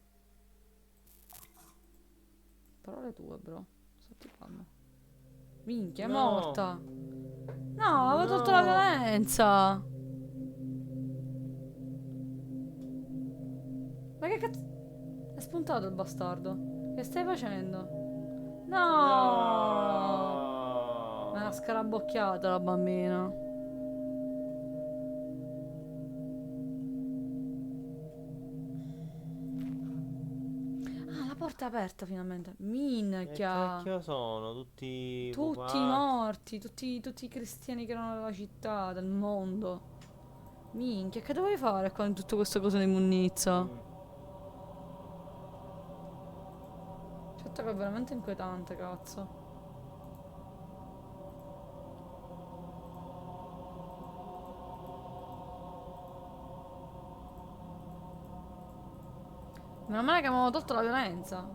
Speaker 2: Parole tue, bro. Sto tipando. Minchia, è
Speaker 3: No.
Speaker 2: morta. No, avevo tolto la
Speaker 3: No.
Speaker 2: violenza. Ma che cazzo? È spuntato il bastardo. Che stai facendo? No! Me l'ha scarabocchiata la bambina. porta è aperta finalmente.
Speaker 3: Che
Speaker 2: Minchia.
Speaker 3: cacchio sono? Tutti
Speaker 2: Tutti
Speaker 3: pupazzi?
Speaker 2: morti, tutti i cristiani che erano nella città, del mondo. Minchia, che dovevi fare con tutte queste cose di munnizza? Certo che è veramente inquietante, cazzo. Meno male che avevamo tolto la violenza.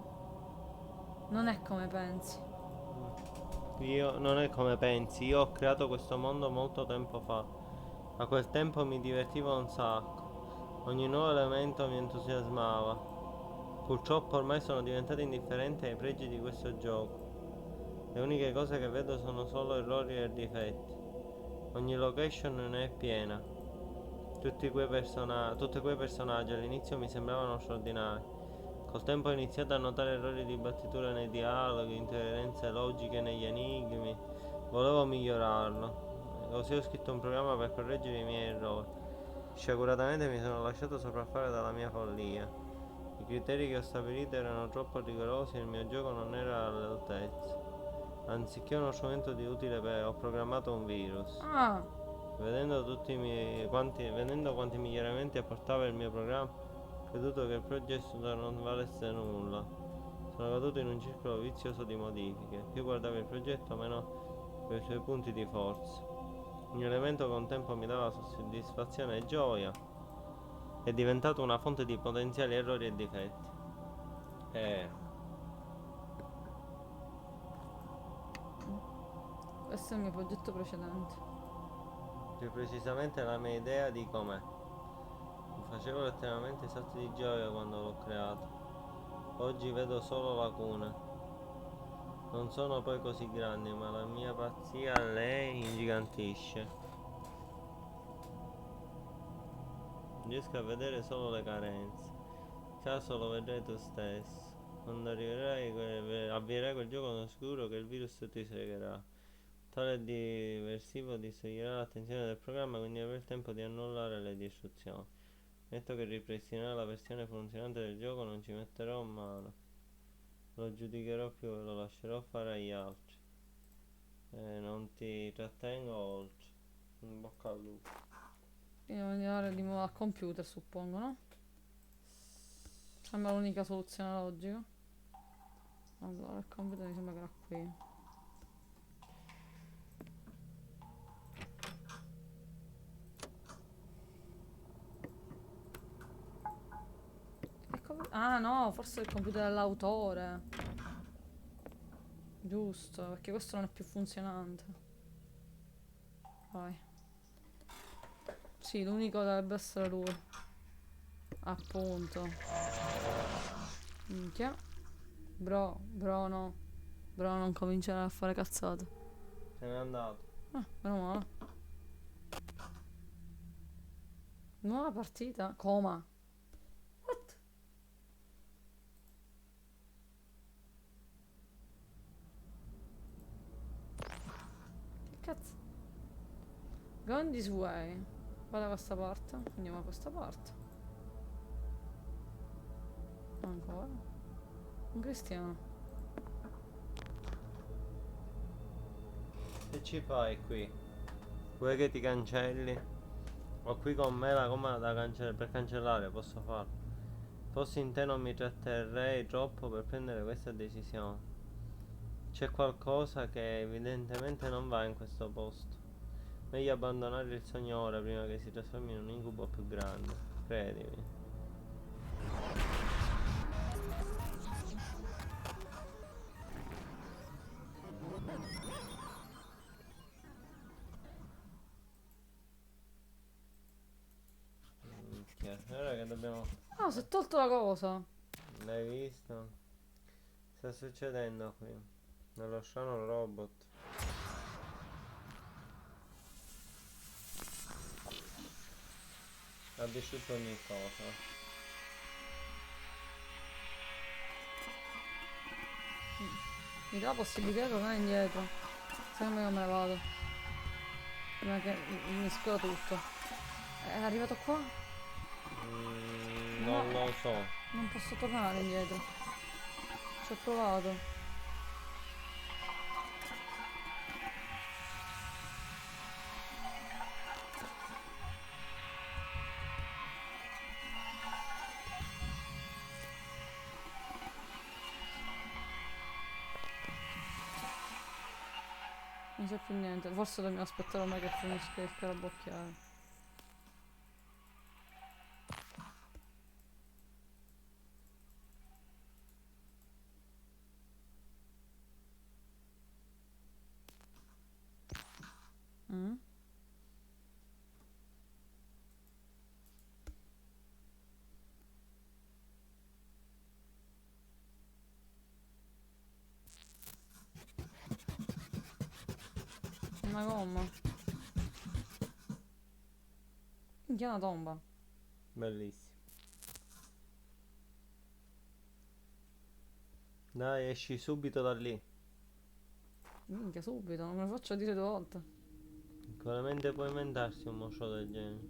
Speaker 2: Non è come pensi.
Speaker 3: Io non è come pensi, io ho creato questo mondo molto tempo fa. A quel tempo mi divertivo un sacco. Ogni nuovo elemento mi entusiasmava. Purtroppo ormai sono diventato indifferente ai pregi di questo gioco. Le uniche cose che vedo sono solo errori e difetti. Ogni location ne è piena. Tutti quei personaggi all'inizio mi sembravano straordinari. Col tempo ho iniziato a notare errori di battitura nei dialoghi, incoerenze logiche negli enigmi. Volevo migliorarlo. Così ho scritto un programma per correggere i miei errori. Sciaguratamente mi sono lasciato sopraffare dalla mia follia. I criteri che ho stabilito erano troppo rigorosi e il mio gioco non era all'altezza. Anziché uno strumento di utile ho programmato un virus.
Speaker 2: Ah,
Speaker 3: Vedendo quanti miglioramenti apportava il mio programma, ho creduto che il progetto non valesse nulla. Sono caduto in un circolo vizioso di modifiche. Più guardavo il progetto, meno i suoi punti di forza. Ogni elemento con tempo mi dava soddisfazione e gioia. È diventato una fonte di potenziali errori e difetti.
Speaker 2: questo è il mio progetto precedente.
Speaker 3: Più precisamente la mia idea di com'è. Mi facevo letteralmente salti di gioia quando l'ho creato. Oggi vedo solo lacune. Non sono poi così grandi, ma la mia pazzia le ingigantisce. Riesco a vedere solo le carenze. Il caso lo vedrai tu stesso. Quando avvierai quel gioco sono sicuro che il virus ti seguirà. Tale diversivo distoglierà l'attenzione del programma, quindi avrà il tempo di annullare le distruzioni. Metto che ripristinerà la versione funzionante del gioco, non ci metterò mano. Lo giudicherò più e lo lascerò fare agli altri. Non ti trattengo oltre. In bocca al lupo.
Speaker 2: Quindi devo andare di nuovo al computer, suppongo, no? Sembra l'unica soluzione logica. Allora, il computer mi sembra che era qui. Ah no, forse è il computer dell'autore. Giusto, perché questo non è più funzionante. Vai. Sì, l'unico dovrebbe essere lui. Appunto. Minchia. Bro no. Bro non cominciare a fare cazzate.
Speaker 3: Se n'è andato.
Speaker 2: Meno male. Nuova partita? Coma. What? Che cazzo? Go in this way. Vado da questa parte. Andiamo da questa parte. Ancora. Un cristiano.
Speaker 3: Che ci fai qui? Vuoi che ti cancelli? Ho qui con me la comanda da per cancellare, posso farlo. Fossi in te non mi tratterrei troppo per prendere questa decisione. C'è qualcosa che evidentemente non va in questo posto. Meglio abbandonare il sogno ora prima che si trasformi in un incubo più grande. Credimi. Minchia, ora che dobbiamo...
Speaker 2: Ah, si è tolto la cosa.
Speaker 3: L'hai visto? Sta succedendo qui. Nello strano robot. Ha distrutto ogni cosa.
Speaker 2: Mi dà la possibilità di tornare indietro. Secondo me non me ne vado. Prima che mi scuola tutto. È arrivato qua?
Speaker 3: Non lo so.
Speaker 2: Non posso tornare indietro. Ci ho provato. Non c'è più niente. Forse dobbiamo aspettare ormai che finisca il carabocchiare. Mm? Una gomma. Minchia, una tomba.
Speaker 3: Bellissimo. Dai, esci subito da lì.
Speaker 2: Minchia, subito, non me lo faccio dire 2 volte.
Speaker 3: Sicuramente può inventarsi un mostro del genere.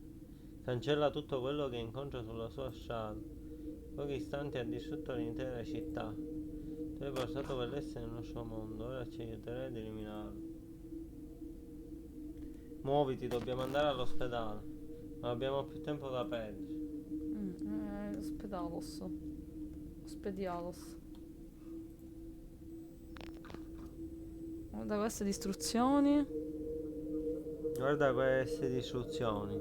Speaker 3: Cancella tutto quello che incontra sulla sua strada. In pochi istanti ha distrutto l'intera città. Tu hai portato bellezza nel nostro mondo, ora ci aiuterai ad eliminarlo. Muoviti, dobbiamo andare all'ospedale. Non abbiamo più tempo da perdere.
Speaker 2: Ospedalos. Ospedialos. Guarda queste distruzioni.
Speaker 3: Guarda queste distruzioni.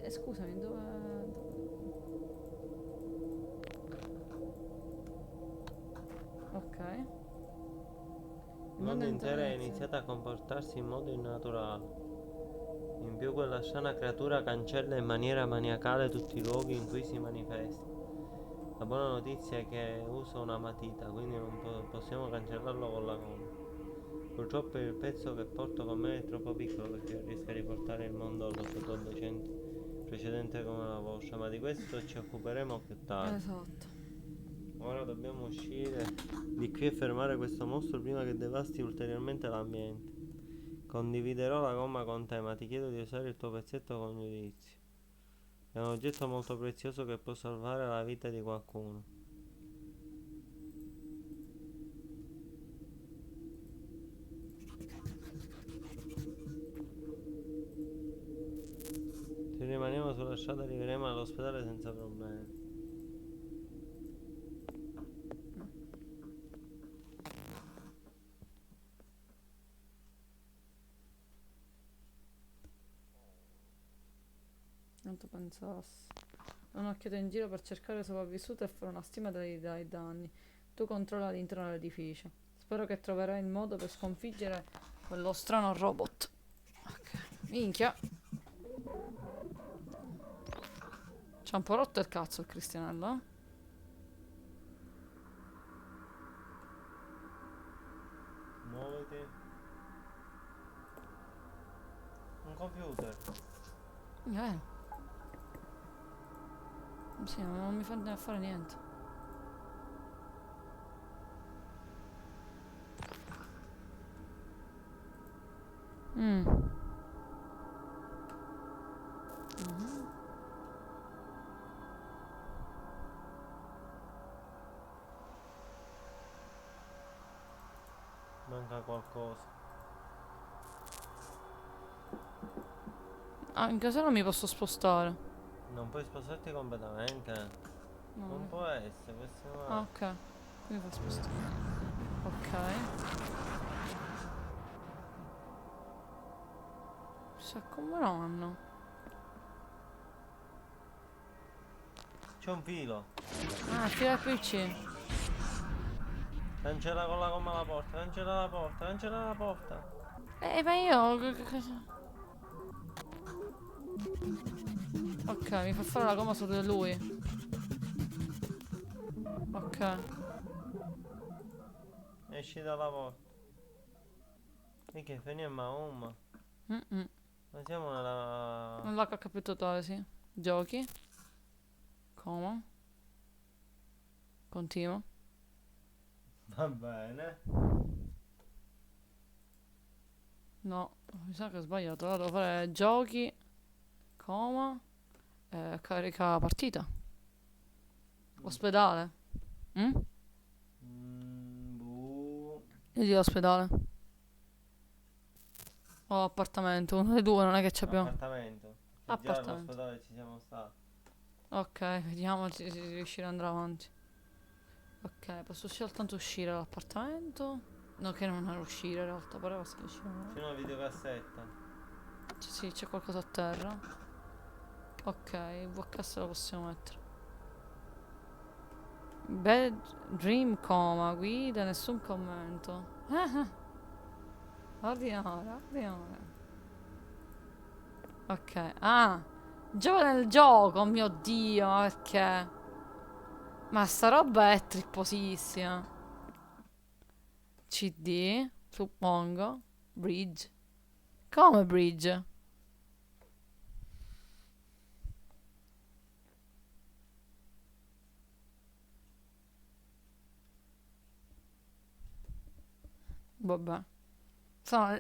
Speaker 2: Scusami, dove... Ok.
Speaker 3: Il mondo intero è iniziato a comportarsi in modo innaturale. In più quella strana creatura cancella in maniera maniacale tutti i luoghi in cui si manifesta. La buona notizia è che uso una matita, quindi non possiamo cancellarlo con la gomma. Purtroppo il pezzo che porto con me è troppo piccolo perché rischia di portare il mondo allo stato decente precedente come la vostra, ma di questo ci occuperemo più tardi.
Speaker 2: Esatto.
Speaker 3: Ora dobbiamo uscire di qui e fermare questo mostro prima che devasti ulteriormente l'ambiente. Condividerò la gomma con te, ma ti chiedo di usare il tuo pezzetto con giudizio. È un oggetto molto prezioso che può salvare la vita di qualcuno. Se rimaniamo sulla strada arriveremo all'ospedale senza problemi.
Speaker 2: Quanto pensassi. Un occhiato in giro per cercare sopravvissuto e fare una stima dei danni. Tu controlla l'interno dell'edificio. Spero che troverai il modo per sconfiggere quello strano robot. Ok. Minchia. C'ha un po' rotto il cazzo il Cristianello, eh?
Speaker 3: Muoviti. Un computer.
Speaker 2: Sì, ma non mi fa fare niente. Mhm.
Speaker 3: Manca qualcosa.
Speaker 2: Anche se non mi posso spostare.
Speaker 3: Non puoi spostarti completamente.
Speaker 2: No.
Speaker 3: Non può essere, questo è
Speaker 2: Ah, ok. Mi fa spostare. Ok. Chissà come lo hanno.
Speaker 3: C'è un filo.
Speaker 2: Ah, fila PC.
Speaker 3: Cancella con la gomma la porta, cancella la porta, cancella la porta.
Speaker 2: Ma io... Ok, mi fa fare la gomma su di lui. Ok.
Speaker 3: Esci dalla porta. E che fai ma umma.
Speaker 2: Mm-mm.
Speaker 3: Ma siamo nella...
Speaker 2: Non l'ho capito totale, sì. Giochi. Come? Continua.
Speaker 3: Va bene.
Speaker 2: No, mi sa che ho sbagliato. Allora devo fare giochi, coma Carica partita. Ospedale. Mm? Io dico ospedale. O appartamento, uno dei due, non è che ci abbiamo.
Speaker 3: Appartamento. Che già
Speaker 2: Appartamento.
Speaker 3: all'ospedale ci siamo stati.
Speaker 2: Ok, vediamo se si riuscirà ad andare avanti. Ok, posso soltanto uscire dall'appartamento. No, che non è uscire in realtà, però posso uscire.
Speaker 3: C'è una videocassetta.
Speaker 2: Sì, c'è qualcosa a terra. Ok, il VHS lo possiamo mettere. Bad Dream coma, guida, nessun commento. Ordinare. Ok, gioco nel gioco, oh mio Dio, ma perché? Ma sta roba è tripposissima. CD, suppongo. Bridge. Come bridge? Vabbè. Sono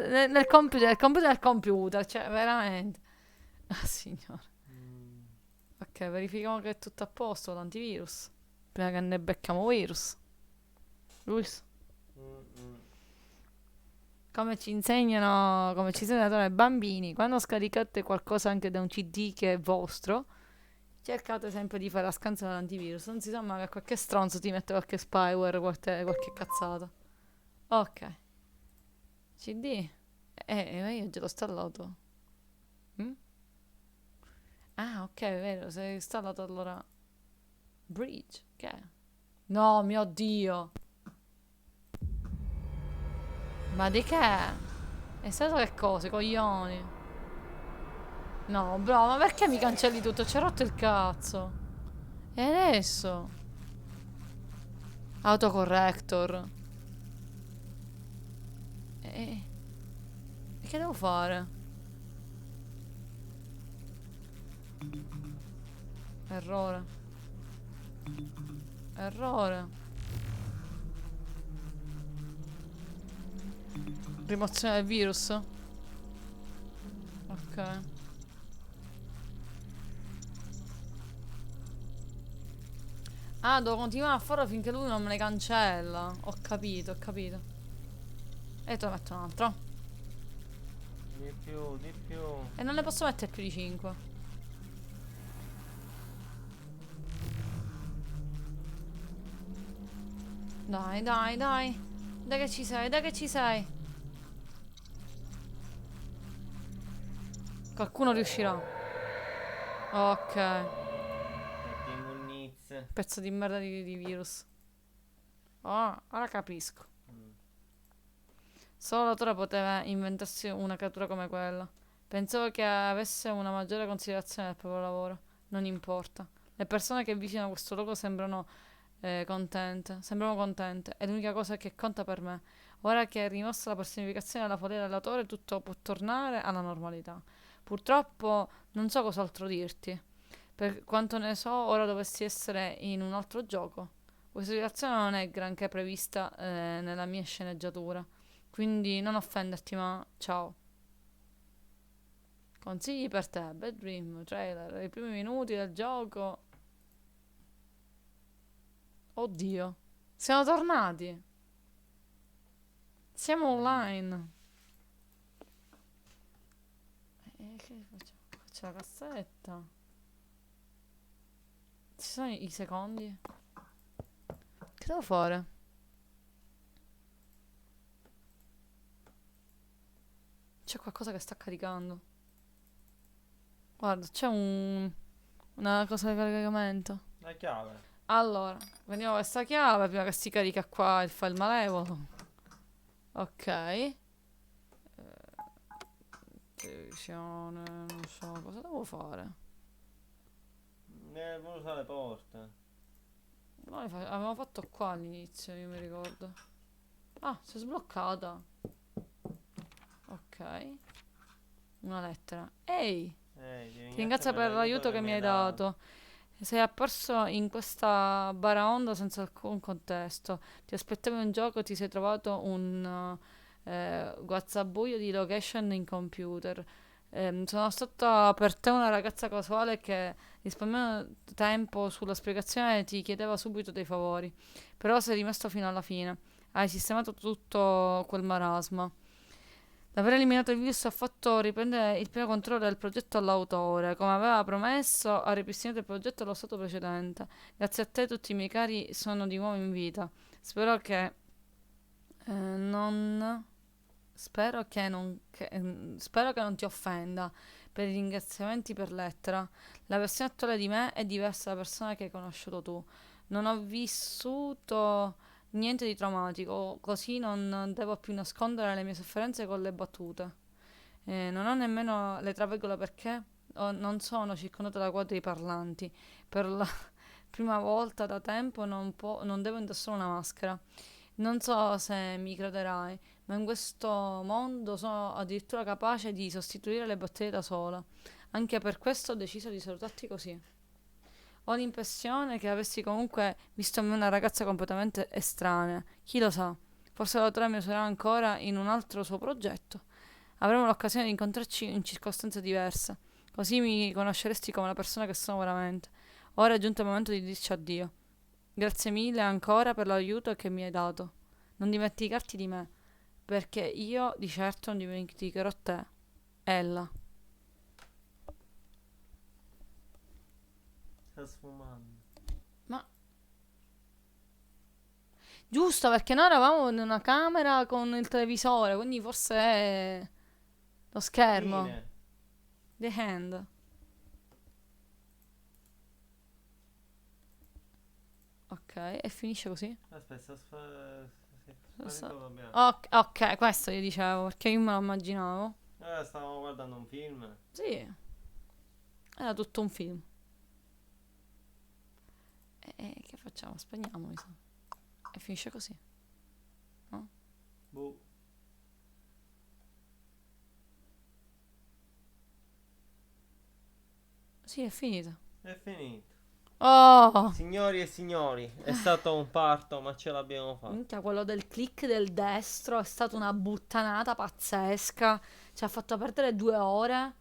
Speaker 2: nel computer del computer, cioè veramente. Ah, signore. Ok, verifichiamo che è tutto a posto con l'antivirus. Prima che ne becchiamo virus. Luis. Come ci insegnano ai bambini, quando scaricate qualcosa anche da un CD che è vostro, cercate sempre di fare la scansione dell'antivirus. Non si sa mai che qualche stronzo ti mette qualche spyware, qualche cazzata. Ok. CD. Io già l'ho installato. Mm? Ah, ok, è vero, sei installato allora. Bridge, che è? No, mio Dio. Ma di che? È stato che cose, coglioni? No, bro, ma perché mi cancelli tutto? Ci ha rotto il cazzo. E adesso? Autocorrector. E che devo fare? Errore. Rimozione del virus. Ok. Devo continuare a farlo finché lui non me ne cancella. Ho capito. E te ne metto un altro.
Speaker 3: Di più.
Speaker 2: E non ne posso mettere più di 5. Dai. Dai che ci sei. Qualcuno riuscirà. Ok. Pezzo di merda di virus. Oh, ora capisco. Solo l'autore poteva inventarsi una creatura come quella. Pensavo che avesse una maggiore considerazione del proprio lavoro. Non importa. Le persone che visitano questo luogo sembrano contente. Sembrano contente. È l'unica cosa che conta per me. Ora che è rimossa la personificazione della follia dell'autore, tutto può tornare alla normalità. Purtroppo non so cos'altro dirti. Per quanto ne so, ora dovresti essere in un altro gioco. Questa situazione non è granché prevista nella mia sceneggiatura. Quindi non offenderti, ma ciao. Consigli per te, Bad Dream, trailer, i primi minuti del gioco. Oddio, siamo tornati. Siamo online. Che facciamo? C'è la cassetta. Ci sono i secondi? Che devo fare? C'è qualcosa che sta caricando. Guarda, c'è una cosa di caricamento.
Speaker 3: La chiave.
Speaker 2: Allora, prendiamo questa chiave prima che si carica qua il file malevolo. Ok. Televisione, non so cosa devo fare.
Speaker 3: Devo usare le porte.
Speaker 2: Noi avevamo fatto qua all'inizio, io mi ricordo. Ah, si è sbloccata. Ok. Una lettera. Ehi! Ti ringrazio per l'aiuto che mi hai dato. Sei apparso in questa baraonda senza alcun contesto. Ti aspettavi un gioco, ti sei trovato un guazzabuglio di location in computer. Sono stata per te una ragazza casuale che risparmiando tempo sulla spiegazione ti chiedeva subito dei favori, però sei rimasto fino alla fine. Hai sistemato tutto quel marasma. L'aver eliminato il virus ha fatto riprendere il pieno controllo del progetto all'autore. Come aveva promesso, ha ripristinato il progetto allo stato precedente. Grazie a te tutti i miei cari sono di nuovo in vita. Spero che non... spero che non ti offenda per i ringraziamenti per lettera. La versione attuale di me è diversa dalla persona che hai conosciuto tu. Non ho vissuto niente di traumatico, così non devo più nascondere le mie sofferenze con le battute. Non ho nemmeno le traveggole perché non sono circondata da quadri parlanti. Per la prima volta da tempo non devo indossare una maschera. Non so se mi crederai, ma in questo mondo sono addirittura capace di sostituire le batterie da sola. Anche per questo ho deciso di salutarti così. Ho l'impressione che avessi comunque visto in me una ragazza completamente estranea. Chi lo sa? Forse l'autore mi userà ancora in un altro suo progetto. Avremo l'occasione di incontrarci in circostanze diverse. Così mi conosceresti come la persona che sono veramente. Ora è giunto il momento di dirci addio. Grazie mille ancora per l'aiuto che mi hai dato. Non dimenticarti di me, perché io di certo non dimenticherò te. Ella.
Speaker 3: Sta sfumando.
Speaker 2: Ma giusto, perché noi eravamo in una camera con il televisore, quindi forse è lo schermo.
Speaker 3: Fine.
Speaker 2: The Hand. Ok, e finisce così.
Speaker 3: Aspetta,
Speaker 2: Sa-
Speaker 3: vabbè.
Speaker 2: ok, questo io dicevo, perché io me lo immaginavo.
Speaker 3: Stavamo guardando un film.
Speaker 2: Sì, era tutto un film. E che facciamo? Spegniamo, mi sa. E finisce così. No?
Speaker 3: Boh.
Speaker 2: Sì, è finito.
Speaker 3: È finito.
Speaker 2: Oh!
Speaker 3: Signori e signori, è stato un parto, ma ce l'abbiamo fatta.
Speaker 2: Minchia, quello del click del destro è stata una buttanata pazzesca. Ci ha fatto perdere 2 ore.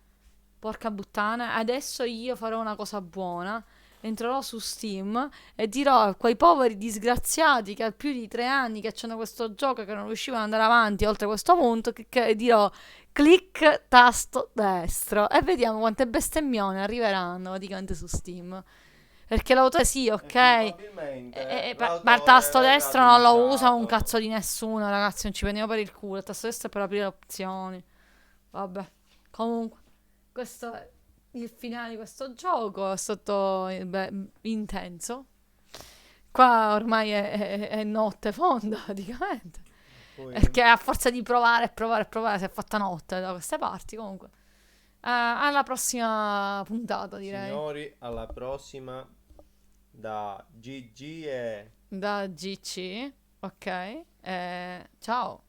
Speaker 2: Porca puttana. Adesso io farò una cosa buona. Entrerò su Steam e dirò a quei poveri disgraziati che ha più di 3 anni che hanno questo gioco che non riuscivano ad andare avanti oltre questo punto, che dirò click tasto destro e vediamo quante bestemmione arriveranno praticamente su Steam. Perché l'autore sì, ok.
Speaker 3: Probabilmente
Speaker 2: Ma il tasto
Speaker 3: l'autore
Speaker 2: destro non lo usa un
Speaker 3: linciato.
Speaker 2: cazzo di nessuno, ragazzi. Non ci prendiamo per il culo. Il tasto destro è per aprire le opzioni. Vabbè. Comunque, questo è il finale di questo gioco. È stato intenso. Qua ormai è notte fonda, praticamente.
Speaker 3: Poi,
Speaker 2: Perché a forza di provare e provare e provare si è fatta notte da queste parti. Comunque, alla prossima puntata, direi.
Speaker 3: signori, alla prossima da GG e
Speaker 2: Da GC. Ok. Ciao.